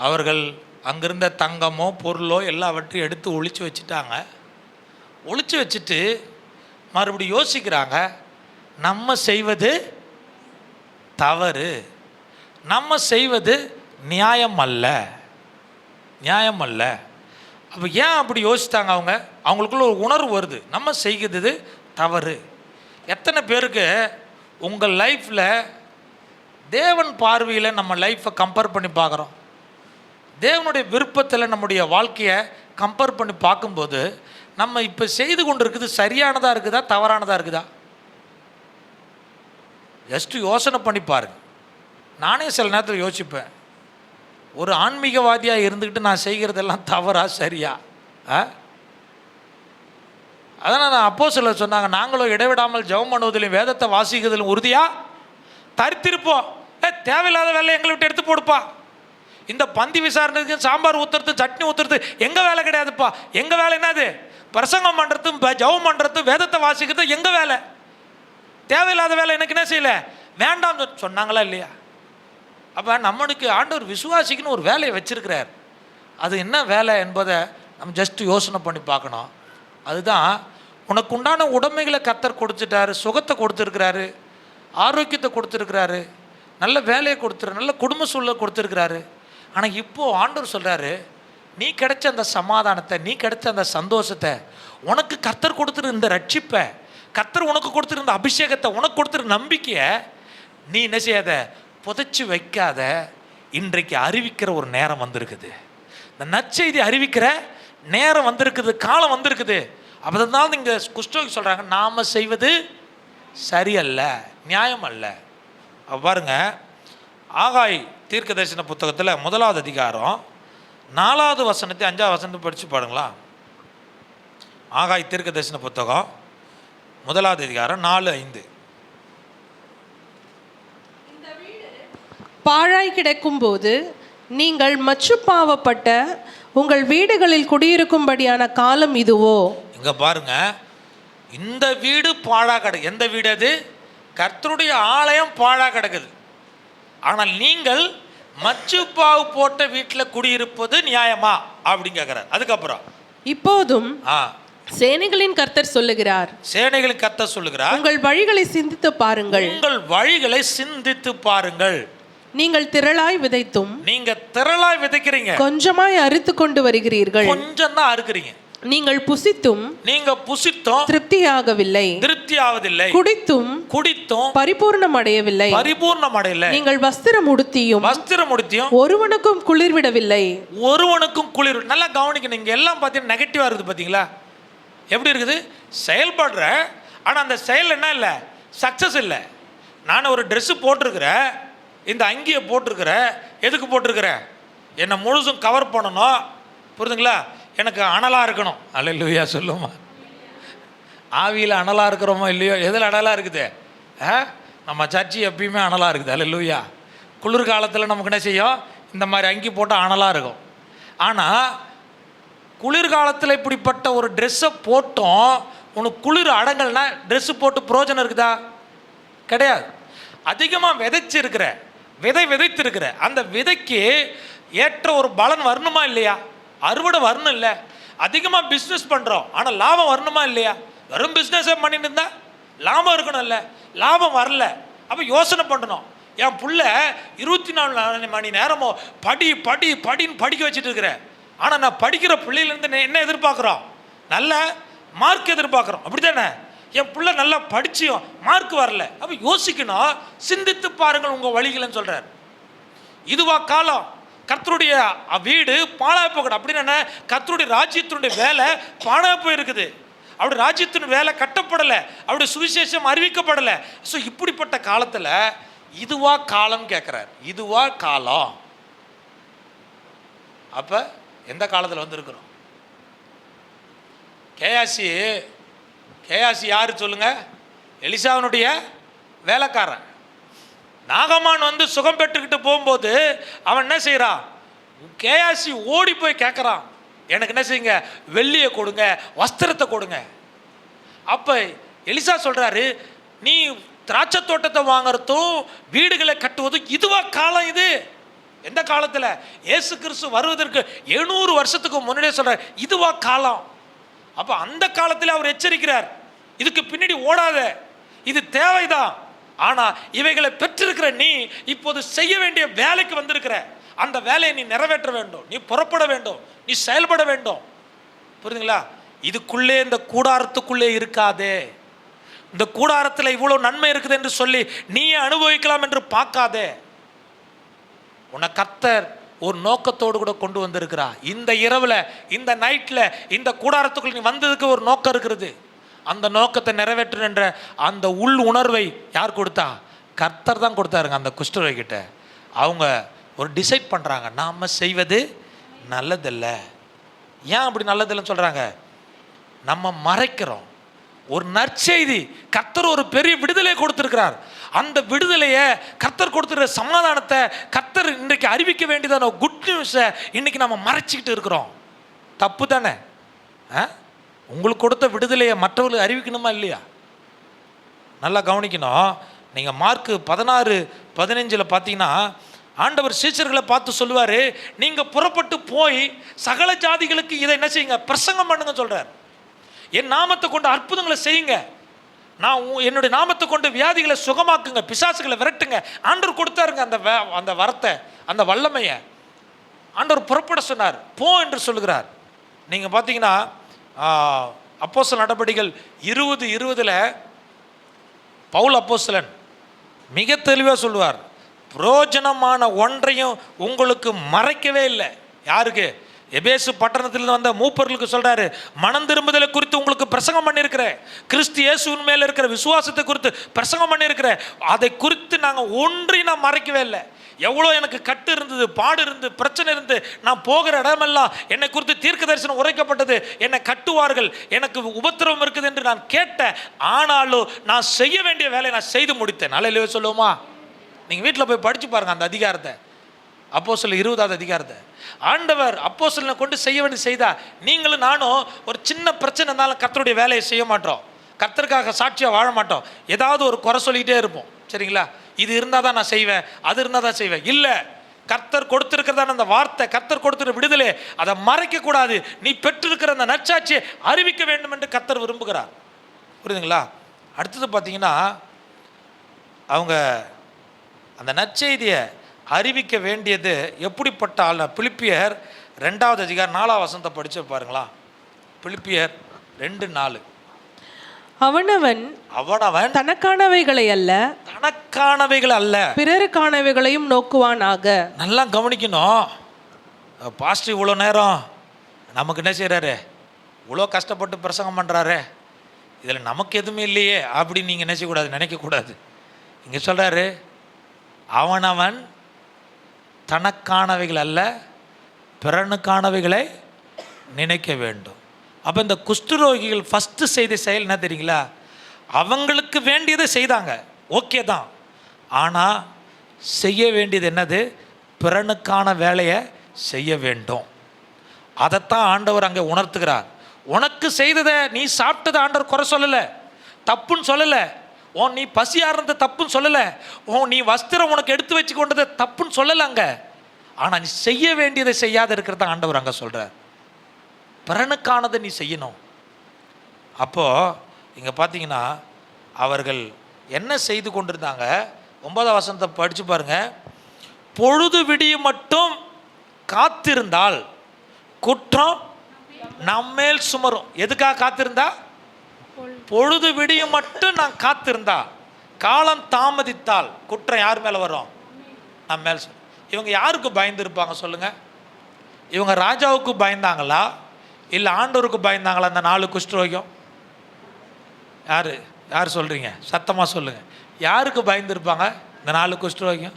அவர்கள் அங்கிருந்த தங்கமோ பொருளோ எல்லாவற்றையும் எடுத்து ஒழிச்சு வச்சுட்டாங்க. ஒழிச்சு வச்சுட்டு மறுபடியும் யோசிக்கிறாங்க, நம்ம செய்வது தவறு, நம்ம செய்வது நியாயம் அல்ல. அப்போ ஏன் அப்படி யோசித்தாங்க? அவங்களுக்குள்ள ஒரு உணர்வு வருது, நம்ம செய்கிறது தவறு. எத்தனை பேருக்கு உங்கள் லைஃப்பில் தேவன் பார்வையில் நம்ம லைஃப்பை கம்பேர் பண்ணி பார்க்குறோம்? தேவனுடைய விருப்பத்தில் நம்முடைய வாழ்க்கையை கம்பேர் பண்ணி பார்க்கும்போது நம்ம இப்போ செய்து கொண்டு இருக்குது சரியானதாக இருக்குதா தவறானதாக இருக்குதா? ஜஸ்ட்டு யோசனை பண்ணி பாருங்க. நானே சில நேரத்தில் யோசிப்பேன், ஒரு ஆன்மீகவாதியாக இருந்துக்கிட்டு நான் செய்கிறதெல்லாம் தவறா சரியா? அதனால் நான் அப்போஸ்தலர் சொன்னாங்க, நாங்களும் இடைவிடாமல் ஜெபம் பண்ணுவதிலும் வேதத்தை வாசிக்கிறதிலும் உறுதியாக தரித்திருப்போம். தேவையில்லாத வேலை எங்களை விட்டு எடுத்து போடுப்பா. இந்த பந்தி விசாரணைக்கு சாம்பார் ஊற்றுறது, சட்னி ஊற்றுறது எங்கள் வேலை கிடையாதுப்பா. எங்கள் வேலை என்னது? பிரசங்கம் பண்ணுறதும் ஜெபம் பண்ணுறதும் வேதத்தை வாசிக்கிறது எங்கள் வேலை. தேவையில்லாத வேலை எனக்கு என்ன செய்யலை, வேண்டாம் சொன்னாங்களா இல்லையா? அப்போ நம்மளுக்கு ஆண்டவர் விசுவாசிக்குன்னு ஒரு வேலையை வச்சிருக்கிறார். அது என்ன வேலை என்பதை நம்ம ஜஸ்ட்டு யோசனை பண்ணி பார்க்கணும். அதுதான், உனக்கு உண்டான உடைமைகளை கர்த்தர் கொடுத்துட்டாரு, சுகத்தை கொடுத்துருக்கிறாரு, ஆரோக்கியத்தை கொடுத்துருக்கிறாரு, நல்ல வேலையை நல்ல குடும்ப சூழலை கொடுத்துருக்கிறாரு. ஆனால் இப்போது ஆண்டவர் சொல்கிறாரு, நீ கிடைச்ச அந்த சமாதானத்தை, நீ கிடைச்ச அந்த சந்தோஷத்தை, உனக்கு கர்த்தர் கொடுத்துரு இந்த ரட்சிப்பை, கர்த்தர் உனக்கு கொடுத்துருந்த அபிஷேகத்தை, உனக்கு கொடுத்துரு நம்பிக்கையை நீ என்ன செய்யாத, புதைச்சி வைக்காத. இன்றைக்கு அறிவிக்கிற ஒரு நேரம் வந்திருக்குது. இந்த நற்செய்தி அறிவிக்கிற நேரம் வந்திருக்குது, காலம் வந்திருக்குது. அப்பதான் இங்கே குஷ்டரோகி சொல்கிறாங்க, நாம் செய்வது சரியல்ல, நியாயம் அல்ல. பாருங்க, ஆகாய் தீர்க்க தரிசன புத்தகத்தில் 1வது அதிகாரம் 4வது வசனத்தை 5வது வசனத்தை படித்து பாருங்களா. ஆகாய் தீர்க்க தரிசன புத்தகம் 1வது அதிகாரம் 4-5. பாழாய் கிடக்கும் போது நீங்கள் மச்சுப்பாவப்பட்ட உங்கள் வீடுகளில் குடியிருக்கும்படியான காலம் இதுவோ? இங்க பாருங்க, இந்த வீடு பாழா கிடக்கு. எந்த வீடு அது? கர்த்தருடைய ஆலயம் பாழா கிடக்குது. ஆனால் நீங்கள் மச்சுப்பாவு போட்ட வீட்டில் குடியிருப்பது நியாயமா அப்படின்னு கேட்கிறார். அதுக்கப்புறம் இப்போதும் சேனைகளின் கர்த்தர் சொல்லுகிறார், சேனைகளின் கர்த்தர் சொல்லுகிறார், உங்கள் வழிகளை சிந்தித்து பாருங்கள், உங்கள் வழிகளை சிந்தித்து பாருங்கள். நீங்கள் திரளாய் விதைத்தும், நீங்க திரளாய் விதைக்கிறீங்க, கொஞ்சமாய் அறுத்து கொண்டு வருகிறீர்கள், கொஞ்சம் தான் அறுக்கிறீங்க. நீங்கள் புசித்தும் திருப்தியாகவில்லை, குடித்தும் பரிபூர்ணம் அடையவில்லை. நீங்கள் வஸ்திரம் உடுத்தியும் ஒருவனுக்கும் குளிர்விடவில்லை. ஒருவனுக்கும் குளிர். நல்லா கவனிக்கணும். நீங்க எல்லாம் பார்த்தீங்கன்னா நெகட்டிவா இருக்குது. பார்த்தீங்களா எப்படி இருக்குது? செயல்படுற, ஆனா அந்த செயல் என்ன இல்லை, சக்சஸ் இல்லை. நான் ஒரு ட்ரெஸ்ஸு போட்டிருக்கிறேன், இந்த அங்கியை போட்டிருக்கிறேன். எதுக்கு போட்டிருக்கிறேன்? என்னை முழுசும் கவர் பண்ணணும், புரியுதுங்களா? எனக்கு அனலாக இருக்கணும். அல்லேலூயா சொல்லுமா? ஆவியில் அனலாக இருக்கிறோமோ இல்லையோ? எதில் அனலாக இருக்குது? நம்ம சர்ச்சி எப்பயுமே அனலாக இருக்குது. அல்லேலூயா. குளிர்காலத்தில் நமக்கு என்ன செய்யும்? இந்த மாதிரி அங்கி போட்டால் அனலாக இருக்கும். ஆனால் குளிர்காலத்தில் இப்படிப்பட்ட ஒரு ட்ரெஸ்ஸை போட்டோம், உனக்கு குளிர் அடங்கல்னா ட்ரெஸ்ஸு போட்டு பிரயோஜனம் இருக்குதா? கிடையாது. அதிகமாக விதைத்திருக்கிற அந்த விதைக்கு ஏற்ற ஒரு பலன் வரணுமா இல்லையா? அறுவடை வரணும் இல்லை? அதிகமாக பிஸ்னஸ் பண்ணுறோம், ஆனால் லாபம் வரணுமா இல்லையா? வெறும் பிஸ்னஸே பண்ணிட்டு இருந்தா லாபம் இருக்கணும் இல்லை? லாபம் வரல. அப்போ யோசனை பண்ணணும். என் புள்ள 24 மணி நேரமோ படின்னு படிக்க வச்சுட்டு இருக்கிறேன். ஆனால் நான் படிக்கிற பிள்ளையிலேருந்து என்ன எதிர்பார்க்குறோம்? நல்ல மார்க் எதிர்பார்க்குறோம். அப்படி தானே? என் பிள்ளை நல்லா படிச்சியும் மார்க் வரல. அப்போ யோசிக்கணும், சிந்தித்து பாருங்கள் உங்கள் வழிகள்னு சொல்கிறார். இதுவா காலம்? கர்த்தருடைய வீடு பாழாய் போகணும். அப்படின்னு என்ன? கர்த்தருடைய ராஜ்யத்தினுடைய வேலை பாழாய் போயிருக்குது. அவருடைய ராஜ்யத்தின் வேலை கட்டப்படலை, அவருடைய சுவிசேஷம் அறிவிக்கப்படலை. ஸோ இப்படிப்பட்ட காலத்தில் இதுவா காலம் கேட்குறார். இதுவா காலம்? அப்போ எந்த காலத்தில் வந்திருக்கிறோம்? கேயாசி யாரு சொல்லுங்க? எலிசாவினுடைய வேலைக்காரன். நாகமான் வந்து சுகம் பெற்றுக்கிட்டு போகும்போது அவன் என்ன செய்யறான்? கேயாசி ஓடி போய் கேட்குறான், எனக்கு என்ன செய்யுங்க? வெள்ளியை கொடுங்க, வஸ்திரத்தை கொடுங்க. அப்போ எலிசா சொல்கிறாரு, நீ திராட்சை தோட்டத்தை வாங்குறதும் வீடுகளை கட்டுவதும் இதுவா காலம்? இது எந்த காலத்தில்? இயேசு கிறிஸ்து வருவதற்கு 700 வருஷத்துக்கு முன்னாடியே சொல்கிறார், இதுவா காலம்? அப்போ அந்த காலத்தில் அவர் எச்சரிக்கிறார், இதுக்கு பின்னாடி ஓடாத, இது தேவைதான். ஆனால் இவைகளை பெற்றிருக்கிற நீ இப்போது செய்ய வேண்டிய வேலைக்கு வந்திருக்கிற, அந்த வேலையை நீ நிறைவேற்ற வேண்டும், நீ புறப்பட வேண்டும், நீ செயல்பட வேண்டும். புரியுதுங்களா? இதுக்குள்ளே, இந்த கூடாரத்துக்குள்ளே இருக்காதே. இந்த கூடாரத்தில் இவ்வளோ நன்மை இருக்குது என்று சொல்லி நீயே அனுபவிக்கலாம் என்று பார்க்காதே. உன்னை கர்த்தர் ஒரு நோக்கத்தோடு கூட கொண்டு வந்திருக்கிறா. இந்த இரவில், இந்த நைட்டில், இந்த கூடாரத்துக்குள்ள நீ வந்ததுக்கு ஒரு நோக்கம் இருக்கிறது. அந்த நோக்கத்தை நிறைவேற்றுன்ற அந்த உள் உணர்வை யார் கொடுத்தா? கர்த்தர் தான் கொடுத்தாருங்க. அந்த குஷ்டரோகிட்ட அவங்க ஒரு டிசைட் பண்ணுறாங்க, நாம் செய்வது நல்லதில்லை. ஏன் அப்படி நல்லதில்லைன்னு சொல்கிறாங்க? நம்ம மறைக்கிறோம். ஒரு நற்செய்தி, கர்த்தர் ஒரு பெரிய விடுதலை கொடுத்திருக்கிறார். அந்த விடுதலையை, கர்த்தர் கொடுத்துருக்கிற சமாதானத்தை கர்த்தர் இன்றைக்கு அறிவிக்க வேண்டியதான குட் நியூஸை இன்னைக்கு நம்ம மறைச்சிக்கிட்டு இருக்கிறோம். தப்பு தானே? உங்களுக்கு கொடுத்த விடுதலையை மற்றவர்களுக்கு அறிவிக்கணுமா இல்லையா? நல்லா கவனிக்கணும். நீங்கள் மார்க் 16:15 பார்த்தீங்கன்னா, ஆண்டவர் சீஷர்களை பார்த்து சொல்லுவார், நீங்கள் புறப்பட்டு போய் சகல ஜாதிகளுக்கு இதை என்ன செய்யுங்க? பிரசங்கம் பண்ணுங்க சொல்கிறார். என் நாமத்தை கொண்டு அற்புதங்களை செய்யுங்க, நான் என்னுடைய நாமத்தை கொண்டு வியாதிகளை சுகமாக்குங்க, பிசாசுகளை விரட்டுங்க. ஆண்டவர் கொடுத்தாருங்க அந்த வரத்தை, அந்த வல்லமையை ஆண்டவர் புறப்பட சொன்னார். போ என்று சொல்லுகிறார். நீங்கள் பார்த்தீங்கன்னா அப்போஸ்தலர் நடபடிகள் 20:20 பவுல் அப்போஸ்தலன் மிக தெளிவாக சொல்லுவார், புரோஜனமான ஒன்றையும் உங்களுக்கு மறைக்கவே இல்லை. யாருக்கு? எபேசு பட்டணத்தில் வந்த மூப்பர்களுக்கு சொல்றாரு, மனம் திரும்புதலை குறித்து உங்களுக்கு பிரசங்கம் பண்ணியிருக்கிறேன், கிறிஸ்து இயேசுவின் மேல இருக்கிற விசுவாசத்தை குறித்து பிரசங்கம் பண்ணியிருக்கிறேன், அதை குறித்து நாங்கள் ஒன்றையும் நான் மறைக்கவே இல்லை. எவ்வளோ எனக்கு கட்டு இருந்தது, பாடு இருந்து, பிரச்சனை இருந்து, நான் போகிற இடமெல்லாம் என்னை குறித்து தீர்க்க தரிசனம் உரைக்கப்பட்டது, என்னை கட்டுவார்கள், எனக்கு உபத்திரவம் இருக்குது என்று நான் கேட்டேன். ஆனாலும் நான் செய்ய வேண்டிய வேலையை நான் செய்து முடித்தேன். நல்ல சொல்லுவோமா? நீங்கள் வீட்டில் போய் படித்து பாருங்கள் அந்த அதிகாரத்தை, அப்போஸ்தலர் 20வது அதிகாரத்தை. ஆண்டவர் அப்போஸ்தலனை கொண்டு செய்ய வேண்டிய செய்தா. நீங்களும் நானும் ஒரு சின்ன பிரச்சனை இருந்தாலும் கர்த்தருடைய வேலையை செய்ய மாட்டோம், கர்த்தருக்காக சாட்சியாக வாழ மாட்டோம், ஏதாவது ஒரு குறை சொல்லிக்கிட்டே இருப்போம். சரிங்களா? இது இருந்தால் தான் நான் செய்வேன், அது இருந்தால் தான் செய்வேன். இல்லை, கர்த்தர் கொடுத்திருக்கிறதான அந்த வார்த்தை, கர்த்தர் கொடுத்துருக்க விடுதலை, அதை மறைக்கக்கூடாது. நீ பெற்றிருக்கிற அந்த நற்சாட்சியை அறிவிக்க வேண்டும் என்று கர்த்தர் விரும்புகிறார். புரியுதுங்களா? அடுத்தது பார்த்தீங்கன்னா, அவங்க அந்த நற்செய்தியை அறிவிக்க வேண்டியது எப்படிப்பட்ட ஆள்? பிலிப்பியர் 2வது அதிகாரம் 4வது வசனத்தை படிச்சு பாருங்களா. பிலிப்பியர் 2:4. அவனவன் தனக்கானவைகளை அல்ல பிறருக்கானவைகளையும் நோக்குவானாக. நல்லா கவனிக்கணும். பாஸ்டர் இவ்வளோ நேரம் நமக்கு என்ன செய்கிறாரு? இவ்வளோ கஷ்டப்பட்டு பிரசங்கம் பண்ணுறாரு, இதில் நமக்கு எதுவுமே இல்லையே அப்படின்னு நீங்கள் என்ன செய்யக்கூடாது, நினைக்கக்கூடாது. இங்கே சொல்கிறாரு, அவனவன் தனக்கானவைகள் அல்ல பிறனுக்கானவைகளை நினைக்க வேண்டும். அப்போ இந்த குஷ்டரோகிகள் ஃபஸ்ட்டு செய்த செயல் என்ன தெரியுங்களா? அவங்களுக்கு வேண்டியதை செய்தாங்க, ஓகே தான். ஆனால் செய்ய வேண்டியது என்னது? பிறனுக்கான வேலையை செய்ய வேண்டும். அதைத்தான் ஆண்டவர் அங்கே உணர்த்துகிறார். உனக்கு செய்ததை நீ சாப்பிட்டதை ஆண்டவர் குறை சொல்லலை, தப்புன்னு சொல்லலை. நீ பசியாக இருந்த தப்புன்னு சொல்லலை. நீ வஸ்திரம் உனக்கு எடுத்து வச்சு கொண்டதை தப்புன்னு சொல்லலை அங்கே. ஆனால் நீ செய்ய வேண்டியதை செய்யாத இருக்கிறத ஆண்டவர் அங்கே சொல்கிறார். பிறனுக்கானதை நீ செய்யணும். அப்போது இங்கே பார்த்தீங்கன்னா அவர்கள் என்ன செய்து கொண்டிருந்தாங்க? 9ஆம் வசனத்தை படித்து பாருங்கள். பொழுது விடிய மட்டும் காத்திருந்தால் குற்றம் நம்மேல் சுமரும். எதுக்காக காத்திருந்தா? பொழுது விடிய மட்டும் நான் காத்திருந்தா, காலம் தாமதித்தால் குற்றம் யார் மேலே வரும்? நம்ம மேல். இவங்க யாருக்கு பயந்து இருப்பாங்க சொல்லுங்க? இவங்க ராஜாவுக்கு பயந்தாங்களா இல்லை ஆண்டவருக்கு பயந்தாங்களா? அந்த 4 குஷ்டரோகியம் யார் சொல்கிறீங்க? சத்தமாக சொல்லுங்கள். யாருக்கு பயந்துருப்பாங்க இந்த 4 குஷ்டரோகியம்?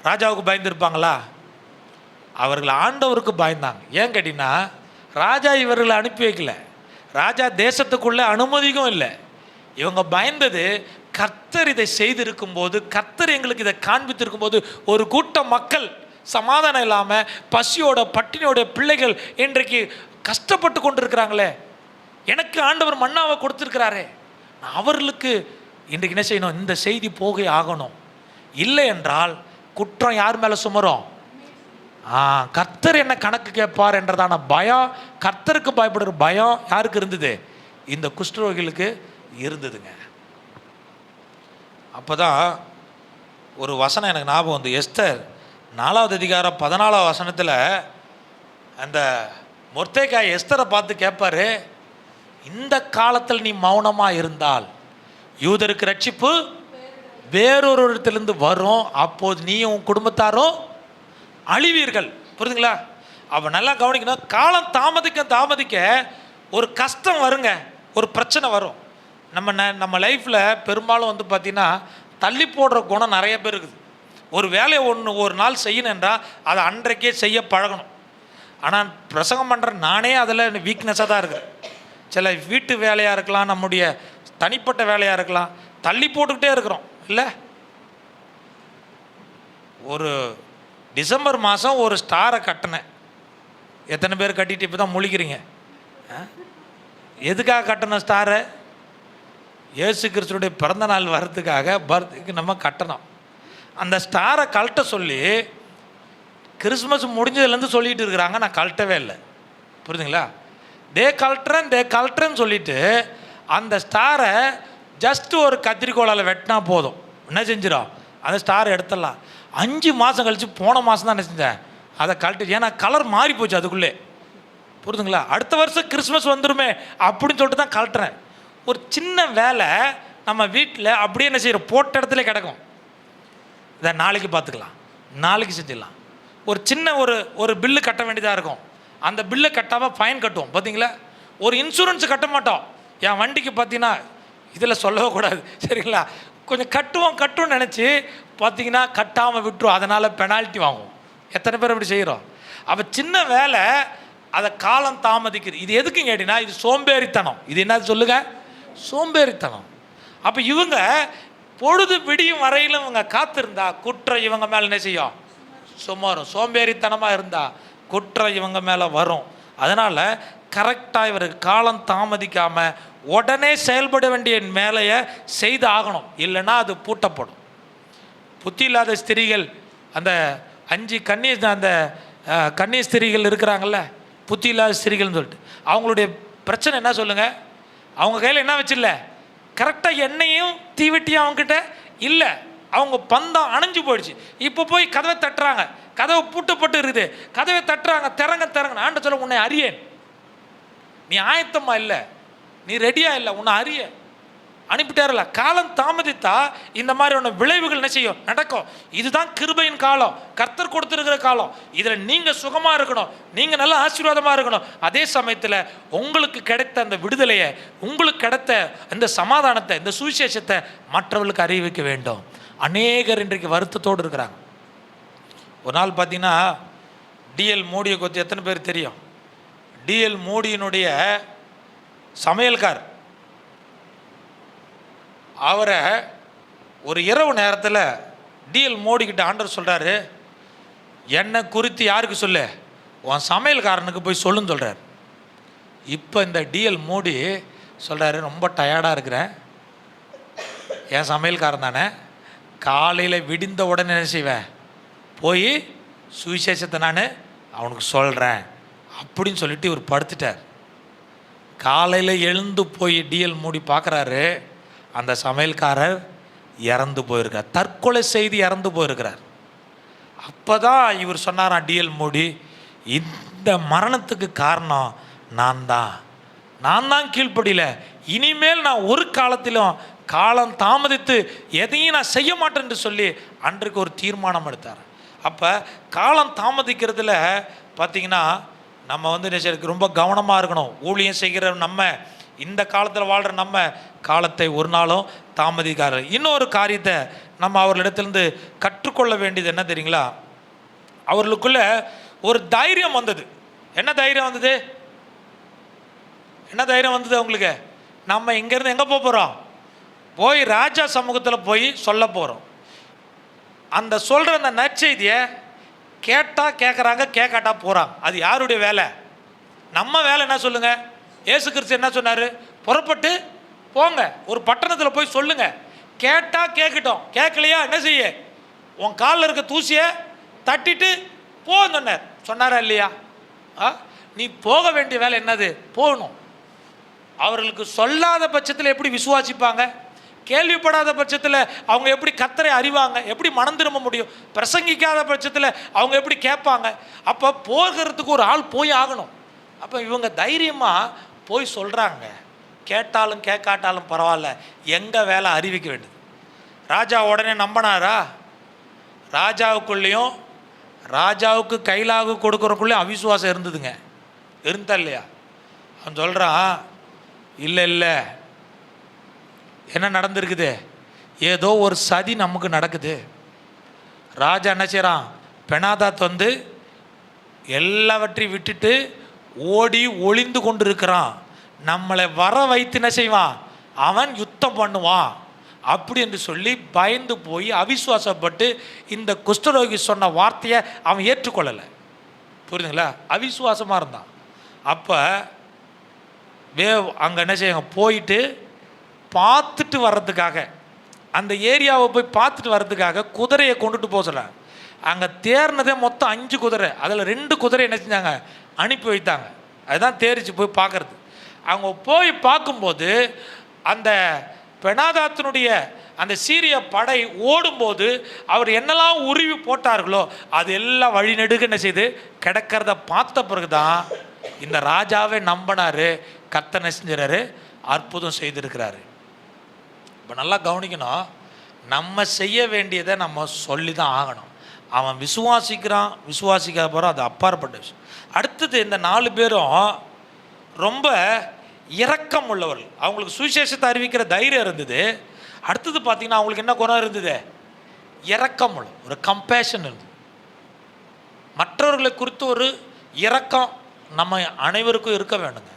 ராஜாவுக்கு பயந்துருப்பாங்களா? அவர்கள் ஆண்டவருக்கு பயந்தாங்க. ஏன் கேட்டிங்கன்னா, ராஜா இவர்களை அனுப்பி வைக்கல, ராஜா தேசத்துக்குள்ளே அனுமதிக்கும் இல்லை. இவங்க பயந்தது கர்த்தர் இதை செய்திருக்கும் போது, கர்த்தர் எங்களுக்கு இதை காண்பித்திருக்கும் போது, ஒரு கூட்டம் மக்கள் சமாதானம் இல்லாமல் பசியோட பட்டினியோட பிள்ளைகள் இன்றைக்கு கஷ்டப்பட்டு கொண்டிருக்கிறாங்களே, எனக்கு ஆண்டவர் மன்னாவை கொடுத்துருக்கிறாரே, அவர்களுக்கு இன்றைக்கு என்ன செய்யணும்? இந்த செய்தி போக ஆகணும். இல்லை என்றால் குற்றம் யார் மேலே சுமரும்? கர்த்தர் என்ன கணக்கு கேட்பார் என்றதான பயம், கர்த்தருக்கு பயப்படுற பயம் யாருக்கு இருந்தது? இந்த குஷ்டரோகிகளுக்கு இருந்ததுங்க. அப்போ தான் ஒரு வசனம் எனக்கு ஞாபகம் வந்து, எஸ்தர் 4வது அதிகாரம் 14ஆம் வசனத்தில் அந்த மொர்தெகாய் எஸ்தரை பார்த்து கேட்பாரு, இந்த காலத்தில் நீ மௌனமாக இருந்தால் யூதருக்கு ரட்சிப்பு வேறொரு இடத்திலிருந்து வரும், அப்போது நீயும் உன் குடும்பத்தாரும் அழிவீர்கள். புரியுதுங்களா? அப்போ நல்லா கவனிக்கணும். காலம் தாமதிக்க ஒரு கஷ்டம் வருங்க, ஒரு பிரச்சனை வரும். நம்ம லைஃப்பில் பெரும்பாலும் வந்து பார்த்திங்கன்னா தள்ளி போடுற குணம் நிறைய பேர் இருக்குது. ஒரு வேலையை ஒரு நாள் செய்யணுன்றா அதை அன்றைக்கே செய்ய பழகணும். ஆனால் பிரசங்கம் பண்ணுற நானே அதில் வீக்னஸாக தான் இருக்குது. சில வீட்டு வேலையாக இருக்கலாம், நம்முடைய தனிப்பட்ட வேலையாக இருக்கலாம், தள்ளி போட்டுக்கிட்டே இருக்கிறோம் இல்லை? ஒரு டிசம்பர் மாதம் ஒரு ஸ்டாரை கட்டினேன். எத்தனை பேர் கட்டிட்டு இப்போ தான் முழிக்கிறீங்க? எதுக்காக கட்டணும் ஸ்டாரை? இயேசு கிறிஸ்துடைய பிறந்த நாள் வர்றதுக்காக பர்த்டேக்கு நம்ம கட்டணும். அந்த ஸ்டாரை கழட்ட சொல்லி கிறிஸ்மஸ் முடிஞ்சதுலேருந்து சொல்லிகிட்டு இருக்கிறாங்க, நான் கழட்டவே இல்லை. புரியுதுங்களா? தே கழட்டுறேன்னு சொல்லிவிட்டு அந்த ஸ்டாரை ஜஸ்ட்டு ஒரு கத்திரிக்கோளால் வெட்டினா போதும், என்ன செஞ்சிடும்? அந்த ஸ்டாரை எடுத்துடலாம். 5 மாதம் கழித்து போன மாதம் தான் என்ன செஞ்சேன், அதை கழட்டு. ஏன்னா கலர் மாறி போச்சு அதுக்குள்ளே. புரியுதுங்களா? அடுத்த வருஷம் கிறிஸ்மஸ் வந்துடுமே அப்படின்னு சொல்லிட்டு தான் கழட்டுறேன். ஒரு சின்ன வேலை நம்ம வீட்டில் அப்படியே என்ன செய்கிறோம், போட்ட இடத்துல கிடக்கும். இதை நாளைக்கு பார்த்துக்கலாம், நாளைக்கு செஞ்சிடலாம். ஒரு சின்ன ஒரு பில்லு கட்ட வேண்டியதாக இருக்கும், அந்த பில்லை கட்டாமல் ஃபைன் கட்டுவோம். பார்த்தீங்களா? ஒரு இன்சூரன்ஸ் கட்ட மாட்டோம். என் வண்டிக்கு பார்த்தீங்கன்னா இதில் சொல்லவே கூடாது, சரிங்களா? கொஞ்சம் கட்டுவோம் நினச்சி பார்த்தீங்கன்னா கட்டாமல் விட்டுரும், அதனால் பெனால்ட்டி வாங்குவோம். எத்தனை பேர் அப்படி செய்கிறோம்? அப்போ சின்ன வேலை அதை காலம் தாமதிக்குது. இது எதுக்குன்னு கேட்டிங்கன்னா, இது சோம்பேறித்தனம். இது என்ன சொல்லுங்கள்? சோம்பேறித்தனம். அப்போ இவங்க பொழுது விடியும் வரையிலும் இவங்க காத்திருந்தா குற்றம் இவங்க மேலே என்ன செய்யும்? சுமாரும். சோம்பேறித்தனமாக இருந்தால் குற்றம் இவங்க மேலே வரும். அதனால் கரெக்டாக இவருக்கு காலம் தாமதிக்காமல் உடனே செயல்பட வேண்டிய வேலையை செய்து ஆகணும், இல்லைன்னா அது பூட்டப்படும். புத்தி இல்லாத ஸ்திரீகள், அந்த 5 கன்னி ஸ்திரீகள் இருக்கிறாங்கல்ல, புத்தி இல்லாத ஸ்திரீகள்னு சொல்லிட்டு, அவங்களுடைய பிரச்சனை என்ன சொல்லுங்கள்? அவங்க கையில் என்ன வச்சில்ல? கரெக்டாக எண்ணெயும் தீவெட்டியும் அவங்ககிட்ட இல்லை. அவங்க பந்தம் அணைஞ்சு போயிடுச்சு. இப்போ போய் கதவை தட்டுறாங்க, கதவை பூட்டப்பட்டு இருக்குது, கதவை தட்டுறாங்க, திறங்க. ஆண்ட சொல்ல, உன்னை அறியேன், நீ ஆயத்தமாக இல்லை, நீ ரெடியாக இல்லை, உன்னை அறிய. அனுப்பிட்டார்ல. காலம் தாமதித்தா இந்த மாதிரியான விளைவுகள் என்ன செய்யும், நடக்கும். இதுதான் கிருபையின் காலம், கர்த்தர் கொடுத்துருக்கிற காலம். இதில் நீங்கள் சுகமாக இருக்கணும், நீங்கள் நல்ல ஆசீர்வாதமாக இருக்கணும். அதே சமயத்தில் உங்களுக்கு கிடைத்த அந்த விடுதலையை, உங்களுக்கு கிடைத்த இந்த சமாதானத்தை, இந்த சுவிசேஷத்தை மற்றவர்களுக்கு அறிவிக்க வேண்டும். அநேகர் இன்றைக்கு வருத்தத்தோடு இருக்கிறாங்க. ஒரு நாள் பார்த்தீங்கன்னா டிஎல் மோடியை பற்றி எத்தனை பேர் தெரியும்? டிஎல் மோடியினுடைய சமையல்கார், அவரை ஒரு இரவு நேரத்தில் டிஎல் மோடிக்கிட்ட ஆண்டவர் சொல்கிறாரு, என்னை குறித்து யாருக்கு சொல்லு, உன் சமையல்காரனுக்கு போய் சொல்லுன்னு சொல்கிறார். இப்போ இந்த டிஎல் மோடி சொல்கிறாரு, ரொம்ப டயர்டாக இருக்கிறேன், என் சமையல்காரன் தானே, காலையில் விடிந்த உடனே என்ன செய்வேன், போய் சுவிசேஷத்தை நான் அவனுக்கு சொல்கிறேன் அப்படின்னு சொல்லிட்டு இவர் படுத்துட்டார். காலையில் எழுந்து போய் டிஎல் மோடி பார்க்குறாரு, அந்த சமையல்காரர் இறந்து போயிருக்கார், தற்கொலை செய்து இறந்து போயிருக்கிறார். அப்போ தான் இவர் சொன்னாராம் டிஎல் மோடி, இந்த மரணத்துக்கு காரணம் நான் தான் கீழ்ப்படியில, இனிமேல் நான் ஒரு காலத்திலும் காலம் தாமதித்து எதையும் நான் செய்ய மாட்டேன் என்று சொல்லி அன்றைக்கு ஒரு தீர்மானம் எடுத்தார். அப்போ காலம் தாமதிக்கிறதுல பார்த்திங்கன்னா நம்ம வந்து ரொம்ப கவனமாக இருக்கணும். ஊழியம் செய்கிற நம்ம, இந்த காலத்தில் வாழ்கிற நம்ம காலத்தை ஒரு நாளும் தாமதிக்காரு. இன்னொரு காரியத்தை நம்ம அவர்களிடத்திலிருந்து கற்றுக்கொள்ள வேண்டியது என்ன தெரியுங்களா? அவர்களுக்குள்ள ஒரு தைரியம் வந்தது. என்ன தைரியம் வந்தது? என்ன தைரியம் வந்தது அவங்களுக்கு? நம்ம இங்கேருந்து எங்கே போக போகிறோம்? போய் ராஜா சமூகத்தில் போய் சொல்ல போகிறோம். அந்த சொல்கிற அந்த நற்செய்தியை கேட்டால் கேட்குறாங்க, கேட்காட்டா போகிறாங்க. அது யாருடைய வேலை? நம்ம வேலை என்ன சொல்லுங்கள்? இயேசு கிறிஸ்து என்ன சொன்னார்? புறப்பட்டு போங்க, ஒரு பட்டணத்தில் போய் சொல்லுங்கள். கேட்டால் கேட்கட்டும், கேட்கலையா என்ன செய்ய, உன் காலில் இருக்க தூசியை தட்டிட்டு போன்னு சொன்னாரா இல்லையா? நீ போக வேண்டிய வேலை என்னது? போகணும். அவர்களுக்கு சொல்லாத பட்சத்தில் எப்படி விசுவாசிப்பாங்க? கேள்விப்படாத பட்சத்தில் அவங்க எப்படி கர்த்தரை அறிவாங்க? எப்படி மனம் திரும்ப முடியும்? பிரசங்கிக்காத பட்சத்தில் அவங்க எப்படி கேட்பாங்க? அப்போ போகிறதுக்கு ஒரு ஆள் போய் ஆகணும். அப்போ இவங்க தைரியமாக போய் சொல்கிறாங்க. கேட்டாலும் கேட்காட்டாலும் பரவாயில்ல, எங்கள் வேலை அறிவிக்க வேண்டியது. ராஜா உடனே நம்பினாரா? ராஜாவுக்குள்ளேயும் ராஜாவுக்கு கைலாகு கொடுக்குறக்குள்ளேயும் அவிசுவாசம் இருந்ததுங்க. இருந்தா இல்லையா? அவன் சொல்கிறான், இல்லை என்ன நடந்திருக்குது? ஏதோ ஒரு சதி நமக்கு நடக்குது. ராஜா என்ன செய்கிறான்? பெனாதாத் வந்து எல்லாவற்றையும் விட்டுட்டு ஓடி ஒளிந்து கொண்டு இருக்கிறான். நம்மளை வர வைத்து என்ன செய்வான்? அவன் யுத்தம் பண்ணுவான் அப்படி என்று சொல்லி பயந்து போய் அவிசுவாசப்பட்டு இந்த குஷ்டரோகி சொன்ன வார்த்தையை அவன் ஏற்றுக்கொள்ளலை. புரியுதுங்களா? அவிசுவாசமாக இருந்தான். அப்போ அங்கே என்ன செய்வாங்க? போயிட்டு பார்த்துட்டு வர்றதுக்காக, அந்த ஏரியாவை போய் பார்த்துட்டு வர்றதுக்காக குதிரையை கொண்டுட்டு போக சொல்ல. அங்கே தேர்னதே மொத்தம் 5 குதிரை, அதில் 2 குதிரை என்ன செஞ்சாங்க? அனுப்பி வைத்தாங்க. அதுதான் தேரிச்சு போய் பார்க்கறது. அவங்க போய் பார்க்கும்போது அந்த பெனாதாத்தினுடைய அந்த சீரிய படை ஓடும்போது அவர் என்னெல்லாம் உருவி போட்டார்களோ அது எல்லாம் வழிநெடுக என்ன செய்து கிடக்கிறத பார்த்த பிறகு தான் இந்த ராஜாவே நம்பினார். கர்த்தர் என்ன செஞ்சாரு? அற்புதம் செய்திருக்கிறாரு. இப்போ நல்லா கவனிக்கணும், நம்ம செய்ய வேண்டியதை நம்ம சொல்லி தான் ஆகணும். அவன் விசுவாசிக்கிறான், விசுவாசிக்காத போகிறோம், அது அப்பாற்பட்ட விஷயம். அடுத்தது இந்த 4 பேரும் ரொம்ப இரக்கம் உள்ளவர்கள். அவங்களுக்கு சுவிசேஷத்தை அறிவிக்கிற தைரியம் இருந்தது. அடுத்தது பார்த்திங்கன்னா அவங்களுக்கு என்ன குணம் இருந்தது? இரக்கம் உள்ள ஒரு கம்பேஷன் இருந்தது. மற்றவர்களை குறித்து ஒரு இரக்கம் நம்ம அனைவருக்கும் இருக்க வேண்டுங்க.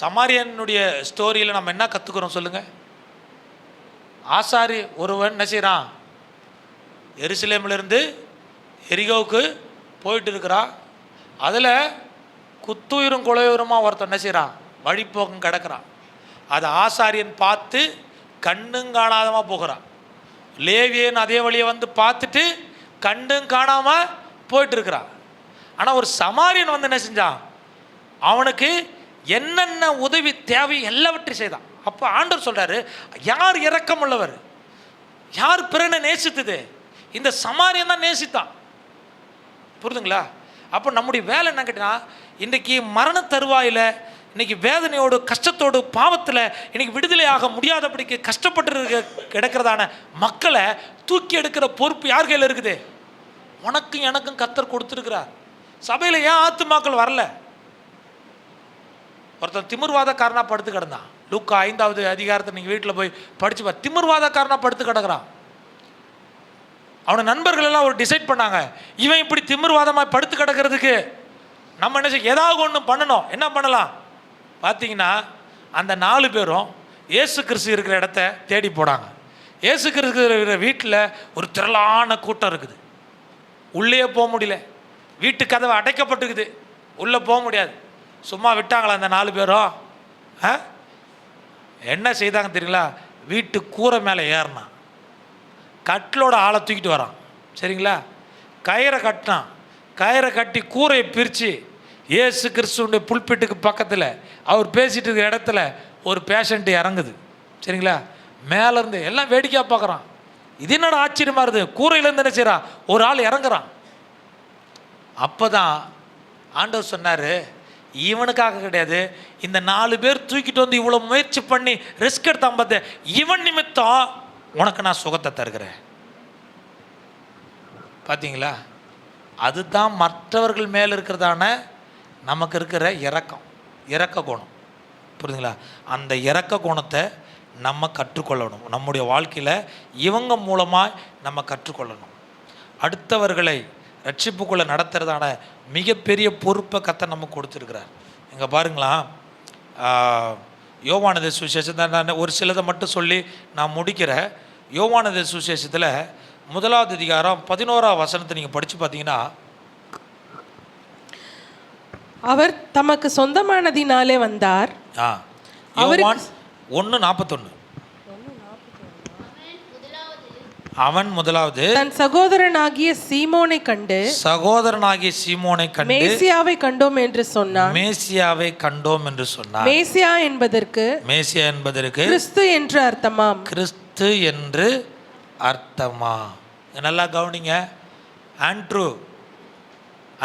சமாரியனுடைய ஸ்டோரியில் நம்ம என்ன கற்றுக்கிறோம் சொல்லுங்கள்? ஆசாரி ஒருவன் என்ன செய்கிறான்? எருசலேமிலிருந்து எரிகோவுக்கு போயிட்டு இருக்கிறான். அதில் குத்துயிரும் கொலையுரமாக ஒருத்தன் என்ன செய்கிறான்? வழிபோக்கம் கிடக்கிறான். அதை ஆசாரியன் பார்த்து கண்ணும் காணாதமாக போகிறான். லேவியன் அதே வழியை வந்து பார்த்துட்டு கண்டும் காணாமல் போயிட்டுருக்கிறான். ஆனால் ஒரு சமாரியன் வந்து என்ன செஞ்சான்? அவனுக்கு என்னென்ன உதவி தேவை எல்லாவற்றையும் செய்தான். அப்போ ஆண்டவர் சொல்கிறாரு, யார் இரக்கம் உள்ளவர்? யார் பிறனை நேசித்தது? இந்த சமாரியன் தான் நேசித்தான். புரியுதுங்களா? அப்போ நம்முடைய வேலை என்ன கேட்டால், இன்றைக்கி மரண தருவாயில் இன்னைக்கு வேதனையோடு கஷ்டத்தோடு பாவத்தில் இன்னைக்கு விடுதலையாக முடியாதபடிக்கு கஷ்டப்பட்டு கிடக்கிறதான மக்களை தூக்கி எடுக்கிற பொறுப்பு யார் கையில் இருக்குது? உனக்கும் எனக்கும் கர்த்தர் கொடுத்துருக்கிறார். சபையில் ஏன் ஆத்துமாக்கள் வரல? ஒருத்தன் திமிர்வாதக்காரனாக படுத்து கிடந்தான். லூக்கா 5வது அதிகாரத்தை நீங்கள் வீட்டில் போய் படித்து திமிர்வாதக்காரனாக படுத்து கிடக்கிறான். அவனை நண்பர்கள் எல்லாம் ஒரு டிசைட் பண்ணாங்க, இவன் இப்படி திமிர்வாதமாக படுத்து கிடக்கிறதுக்கு நம்ம என்ன செய்ய, ஏதாவது ஒன்று பண்ணணும். என்ன பண்ணலாம் பார்த்தீங்கன்னா, அந்த 4 பேரும் இயேசு கிறிஸ்து இருக்கிற இடத்த தேடி போனாங்க. இயேசு கிறிஸ்து இருக்கிற வீட்டில் ஒரு திரளான கூட்டம் இருக்குது. உள்ளே போக முடியல, வீட்டு கதவை அடைக்கப்பட்டிருக்குது, உள்ளே போக முடியாது. சும்மா விட்டாங்களா அந்த 4 பேரும்? என்ன செய்தாங்க தெரியுங்களா? வீட்டு கூரை மேலே ஏறினான், கட்டிலோட ஆளை தூக்கிட்டு வரான். சரிங்களா? கயிறை கட்டினான், கயிறை கட்டி கூரையை பிரித்து இயேசு கிறிஸ்துடைய புல்பிட்டுக்கு பக்கத்தில் அவர் பேசிகிட்டு இருக்கிற இடத்துல ஒரு பேஷண்ட்டு இறங்குது. சரிங்களா? மேலேருந்து எல்லாம் வேடிக்கையாக பார்க்குறான். இது என்னோட ஆச்சரியமாக இருக்குது, கூரையிலேருந்து என்ன செய்கிறான், ஒரு ஆள் இறங்குறான். அப்போ தான் ஆண்டவர் சொன்னார், இவனுக்காக கிடையாது, இந்த 4 பேர் தூக்கிட்டு வந்து இவ்வளோ முயற்சி பண்ணி ரிஸ்க் எடுத்தான் பார்த்து, இவன் நிமித்தம் உனக்கு நான் சுகத்தை தருகிறேன். பார்த்தீங்களா? அதுதான் மற்றவர்கள் மேலே இருக்கிறதான நமக்கு இருக்கிற இரக்க குணம். புரியுதுங்களா? அந்த இரக்க குணத்தை நம்ம கற்றுக்கொள்ளணும். நம்முடைய வாழ்க்கையில் இவங்க மூலமாக நம்ம கற்றுக்கொள்ளணும். அடுத்தவர்களை ரட்சிப்புக்குள்ளே நடத்துறதான மிகப்பெரிய பொறுப்பை கர்த்தர் நமக்கு கொடுத்துருக்கிறார். இங்கே பாருங்களா, யோவானது சுவிசேஷத்தை நான் ஒரு சிலதை மட்டும் சொல்லி நான் முடிக்கிறேன். யோவானது சுவிசேஷத்தில் 1வது அதிகாரம் 11வது வசனத்தை நீங்கள் படித்து பார்த்தீங்கன்னா, அவர் தமக்கு சொந்தமானதினாலே வந்தார். யோவான் 1:41. அவன் முதலாவது தன் சகோதரனாகிய சீமோனை கண்டு மேசியாவை கண்டோம் என்று சொன்னான். மேசியாவை கண்டோம் என்று சொன்னான். மேசியா என்பதற்கு கிறிஸ்து என்று அர்த்தமாம். கிறிஸ்து என்று அர்த்தமா? நல்லா கவனிங்க. ஆண்ட்ரூ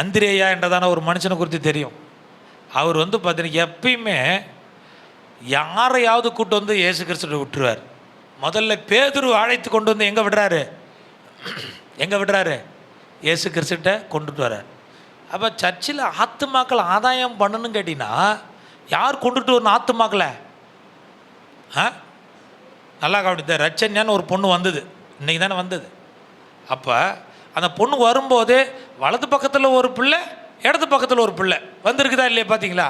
அந்திரேயா என்றதான ஒரு மனுஷனை குறித்து தெரியும். அவர் பார்த்தீங்கன்னா எப்பயுமே யாரையாவது கூட்டு வந்து இயேசு கிறிஸ்துவை விட்டுருவார். முதல்ல பேதுரு அழைத்து கொண்டு வந்து எங்கே விடுறாரு? இயேசு கிறிஸ்துகிட்ட கொண்டுட்டு வர்றார். அப்போ சர்ச்சில் ஆத்துமாக்கள் ஆதாயம் பண்ணணும்னு கேட்டிங்கன்னா யார் கொண்டுட்டு வரணும் ஆத்துமாக்களை? நல்லா கவனித்த ரச்சன்யான்னு ஒரு பொண்ணு வந்தது, இன்றைக்கி தானே வந்தது. அப்போ அந்த பொண்ணு வரும்போதே வலது பக்கத்தில் ஒரு பிள்ளை, இடது பக்கத்தில் ஒரு பிள்ளை வந்திருக்குதா இல்லையா? பார்த்தீங்களா?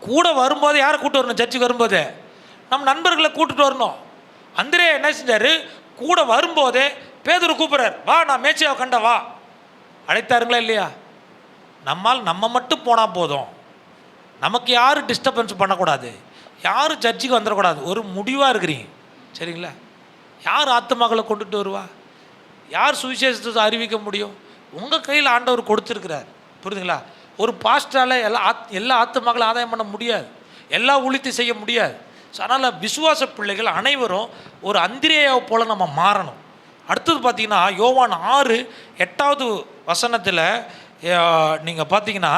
கூட வரும்போது யாரை கூப்பிட்டு வரணும்? சர்ச்சுக்கு வரும்போது நம்ம நண்பர்களை கூப்பிட்டு வரணும். அந்திரே என்ன செஞ்சார்? கூட வரும்போதே பேதுரு கூப்பிட்றார், வா நான் மேசியாவை கண்ட வா. அழைத்தாருங்களா இல்லையா? நம்ம மட்டும் போனால் போதும், நமக்கு யாரும் டிஸ்டர்பன்ஸ் பண்ணக்கூடாது, யாரும் சர்ச்சுக்கு வந்துடக்கூடாது. ஒரு முடிவாக இருக்கிறீங்க. சரிங்களா? யார் ஆத்துமாக்களை கொண்டுட்டு வருவா? யார் சுவிசேஷத்தை அறிவிக்க முடியும்? உங்கள் கையில் ஆண்டவர் கொடுத்துருக்கிறார். புரியுதுங்களா? ஒரு பாஸ்டரால் எல்லா ஆத்துமாக்களும் ஆதாயம் பண்ண முடியாது, எல்லா ஊழியத்தை செய்ய முடியாது. ஸோ அதனால் விசுவாச பிள்ளைகள் அனைவரும் ஒரு அந்திரேயாவை போல் நம்ம மாறணும். அடுத்தது பார்த்திங்கன்னா யோவான் 6:8 வசனத்தில் நீங்கள் பார்த்தீங்கன்னா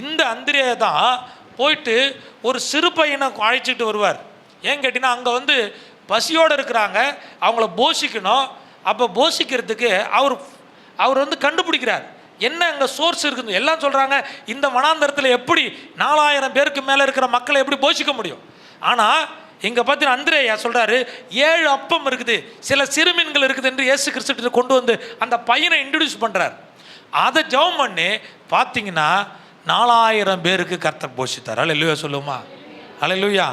இந்த அந்திரேயா தான் போயிட்டு ஒரு சிறு பையனை அழைச்சிட்டு வருவார். ஏன் கேட்டிங்கன்னா அங்கே பசியோடு இருக்கிறாங்க, அவங்கள போஷிக்கணும். அப்போ போஷிக்கிறதுக்கு அவர் கண்டுபிடிக்கிறார் என்ன அங்கே சோர்ஸ் இருக்குது. எல்லாம் சொல்கிறாங்க இந்த வனாந்தரத்தில் எப்படி 4000 பேருக்கு மேலே இருக்கிற மக்களை எப்படி போஷிக்க முடியும்? ஆனால் இங்கே பார்த்தீங்கன்னா அந்திரேயா சொல்கிறாரு 7 அப்பம் இருக்குது, சில சிறுமீன்கள் இருக்குது என்று இயேசு கிறிஸ்து கொண்டு வந்து அந்த பையனை இன்ட்ரடியூஸ் பண்ணுறார். அதை ஜெபம் பண்ணி பார்த்தீங்கன்னா 4000 பேருக்கு கர்த்தர் போஷித்தார். அல்லேலூயா சொல்லுமா? அல்லேலூயா.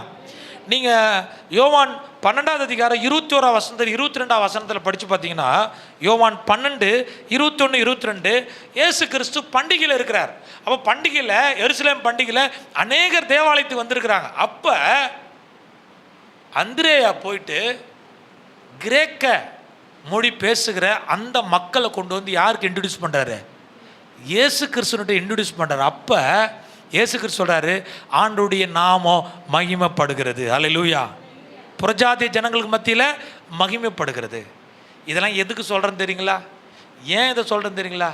நீங்கள் யோவான் 12வது அதிகாரம் 21 வசனத்தில் 22 வசனத்தில் படித்து பார்த்தீங்கன்னா யோவான் 12, 21, 22 இயேசு கிறிஸ்து பண்டிகையில் இருக்கிறார். அப்போ பண்டிகையில் எருசலேம் பண்டிகையில் அநேகர் தேவாலயத்துக்கு வந்திருக்கிறாங்க. அப்போ அந்திரேயா போயிட்டு கிரேக்க மொழி பேசுகிற அந்த மக்களை கொண்டு வந்து யாருக்கு இன்ட்ரடியூஸ் பண்ணுறாரு? இயேசு கிறிஸ்துவன்கிட்ட இன்ட்ரடியூஸ் பண்ணுறாரு. அப்போ இயேசு கிறிஸ்து சொல்கிறாரு ஆண்டவருடைய நாமம் மகிமைப்படுகிறது. அல்லேலூயா. புறஜாதிய ஜனங்களுக்கு மத்தியில் மகிமைப்படுகிறது. இதெல்லாம் எதுக்கு சொல்கிறேன்னு தெரியுங்களா? ஏன் இதை சொல்கிறேன்னு தெரியுங்களா?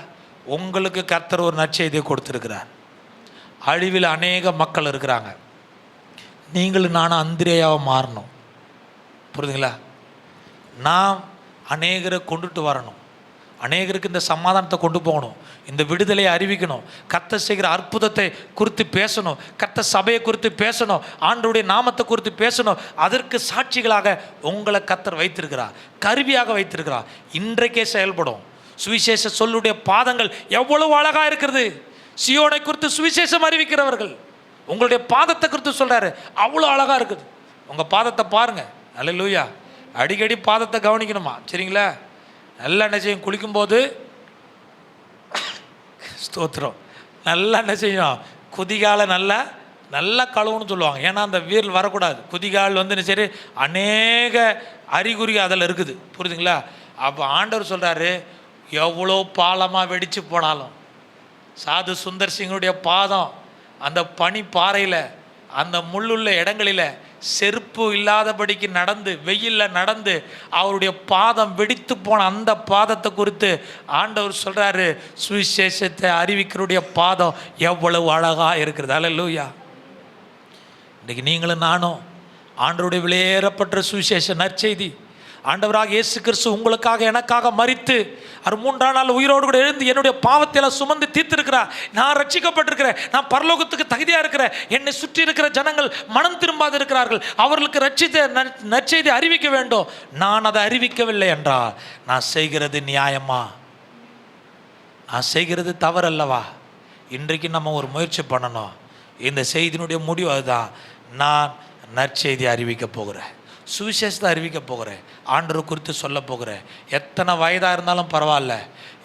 உங்களுக்கு கர்த்தர் ஒரு நற்செய்தியை கொடுத்துருக்கிறார். அழிவில் அநேக மக்கள் இருக்கிறாங்க. நீங்களும் நானும் அந்திரேயாவை மாறணும். புரியுதுங்களா? நாம் அநேகரை கொண்டுட்டு வரணும், அநேகருக்கு இந்த சமாதானத்தை கொண்டு போகணும், இந்த விடுதலையை அறிவிக்கணும், கர்த்தர் செய்கிற அற்புதத்தை குறித்து பேசணும், கர்த்தர் சபையை குறித்து பேசணும், ஆண்டவருடைய நாமத்தை குறித்து பேசணும். அதற்கு சாட்சிகளாக உங்களை கர்த்தர் வைத்திருக்கிறார், கருவியாக வைத்திருக்கிறார். இன்றைக்கே செயல்படும். சுவிசேஷ சொல்லுடைய பாதங்கள் எவ்வளவு அழகாக இருக்கிறது. சியோனை குறித்து சுவிசேஷம் அறிவிக்கிறவர்கள் உங்களுடைய பாதத்தை குறித்து சொல்கிறாரு, அவ்வளோ அழகாக இருக்குது. உங்கள் பாதத்தை பாருங்கள். அல்லேலூயா. அடிக்கடி பாதத்தை கவனிக்கணுமா? சரிங்களா? நல்லா என்ன செய்யும்? குளிக்கும்போது ஸ்தோத்திரம் நல்லா என்ன செய்யும்? குதிகாலை நல்லா கழுவுன்னு சொல்லுவாங்க. ஏன்னா அந்த வீரல் வரக்கூடாது. குதிகால் வந்து சரி அநேக அறிகுறி அதில் இருக்குது. புரியுதுங்களா? அப்போ ஆண்டவர் சொல்கிறாரு, எவ்வளோ பாலமாக வெடித்து போனாலும் சாது சுந்தர் சிங்குடைய பாதம் அந்த பனி பாறையில் அந்த முள்ளுள்ள இடங்களில் செருப்பு இல்லாதபடிக்கு நடந்து வெயிலில் நடந்து அவருடைய பாதம் வெடித்து போன அந்த பாதத்தை குறித்து ஆண்டவர் சொல்கிறாரு, சுவிசேஷத்தை அறிவிக்கிறவுடைய பாதம் எவ்வளவு அழகாக இருக்கிறது. அல்லேலூயா. இன்றைக்கி நீங்களும் நானும் ஆண்டவருடைய விலையேறப்பட்ட சுவிசேஷ நற்செய்தி, ஆண்டவராக இயேசு கிறிஸ்து உங்களுக்காக எனக்காக மரித்து அவர் 3ஆம் நாள் உயிரோடு கூட எழுந்து என்னுடைய பாவத்தை எல்லாம் சுமந்து தீர்த்திருக்கிறார். நான் ரட்சிக்கப்பட்டிருக்கிறேன், நான் பரலோகத்துக்கு தகுதியாக இருக்கிறேன். என்னை சுற்றி இருக்கிற ஜனங்கள் மனம் திரும்பாது இருக்கிறார்கள், அவர்களுக்கு நற்செய்தி அறிவிக்க வேண்டும். நான் அதை அறிவிக்கவில்லை என்றால் நான் செய்கிறது நியாயமா? நான் செய்கிறது தவறல்லவா? இன்றைக்கு நம்ம ஒரு முயற்சி பண்ணணும். இந்த செய்தியினுடைய முடிவு அதுதான். நான் நற்செய்தி அறிவிக்க போகிறேன், சுவிசேஷத்தை அறிவிக்க போகிறேன், ஆண்டவர் குறித்து சொல்ல போகிறேன். எத்தனை வயதாக இருந்தாலும் பரவாயில்ல,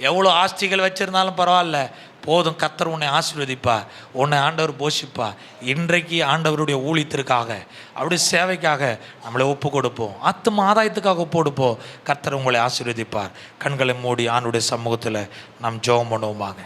எவ்வளோ ஆஸ்திகள் வச்சுருந்தாலும் பரவாயில்ல, போதும். கர்த்தர் உன்னை ஆசீர்வதிப்பா, உன்னை ஆண்டவர் போஷிப்பா. இன்றைக்கு ஆண்டவருடைய ஊழியத்திற்காக அப்படி சேவைக்காக நம்மளை ஒப்பு கொடுப்போம், ஆத்தும ஆதாயத்துக்காக ஒப்பு கொடுப்போம். கர்த்தர் உங்களை ஆசீர்வதிப்பார். கண்களை மூடி ஆண்டுடைய சமூகத்தில் நாம் ஜெபம் பண்ணுவோமாக.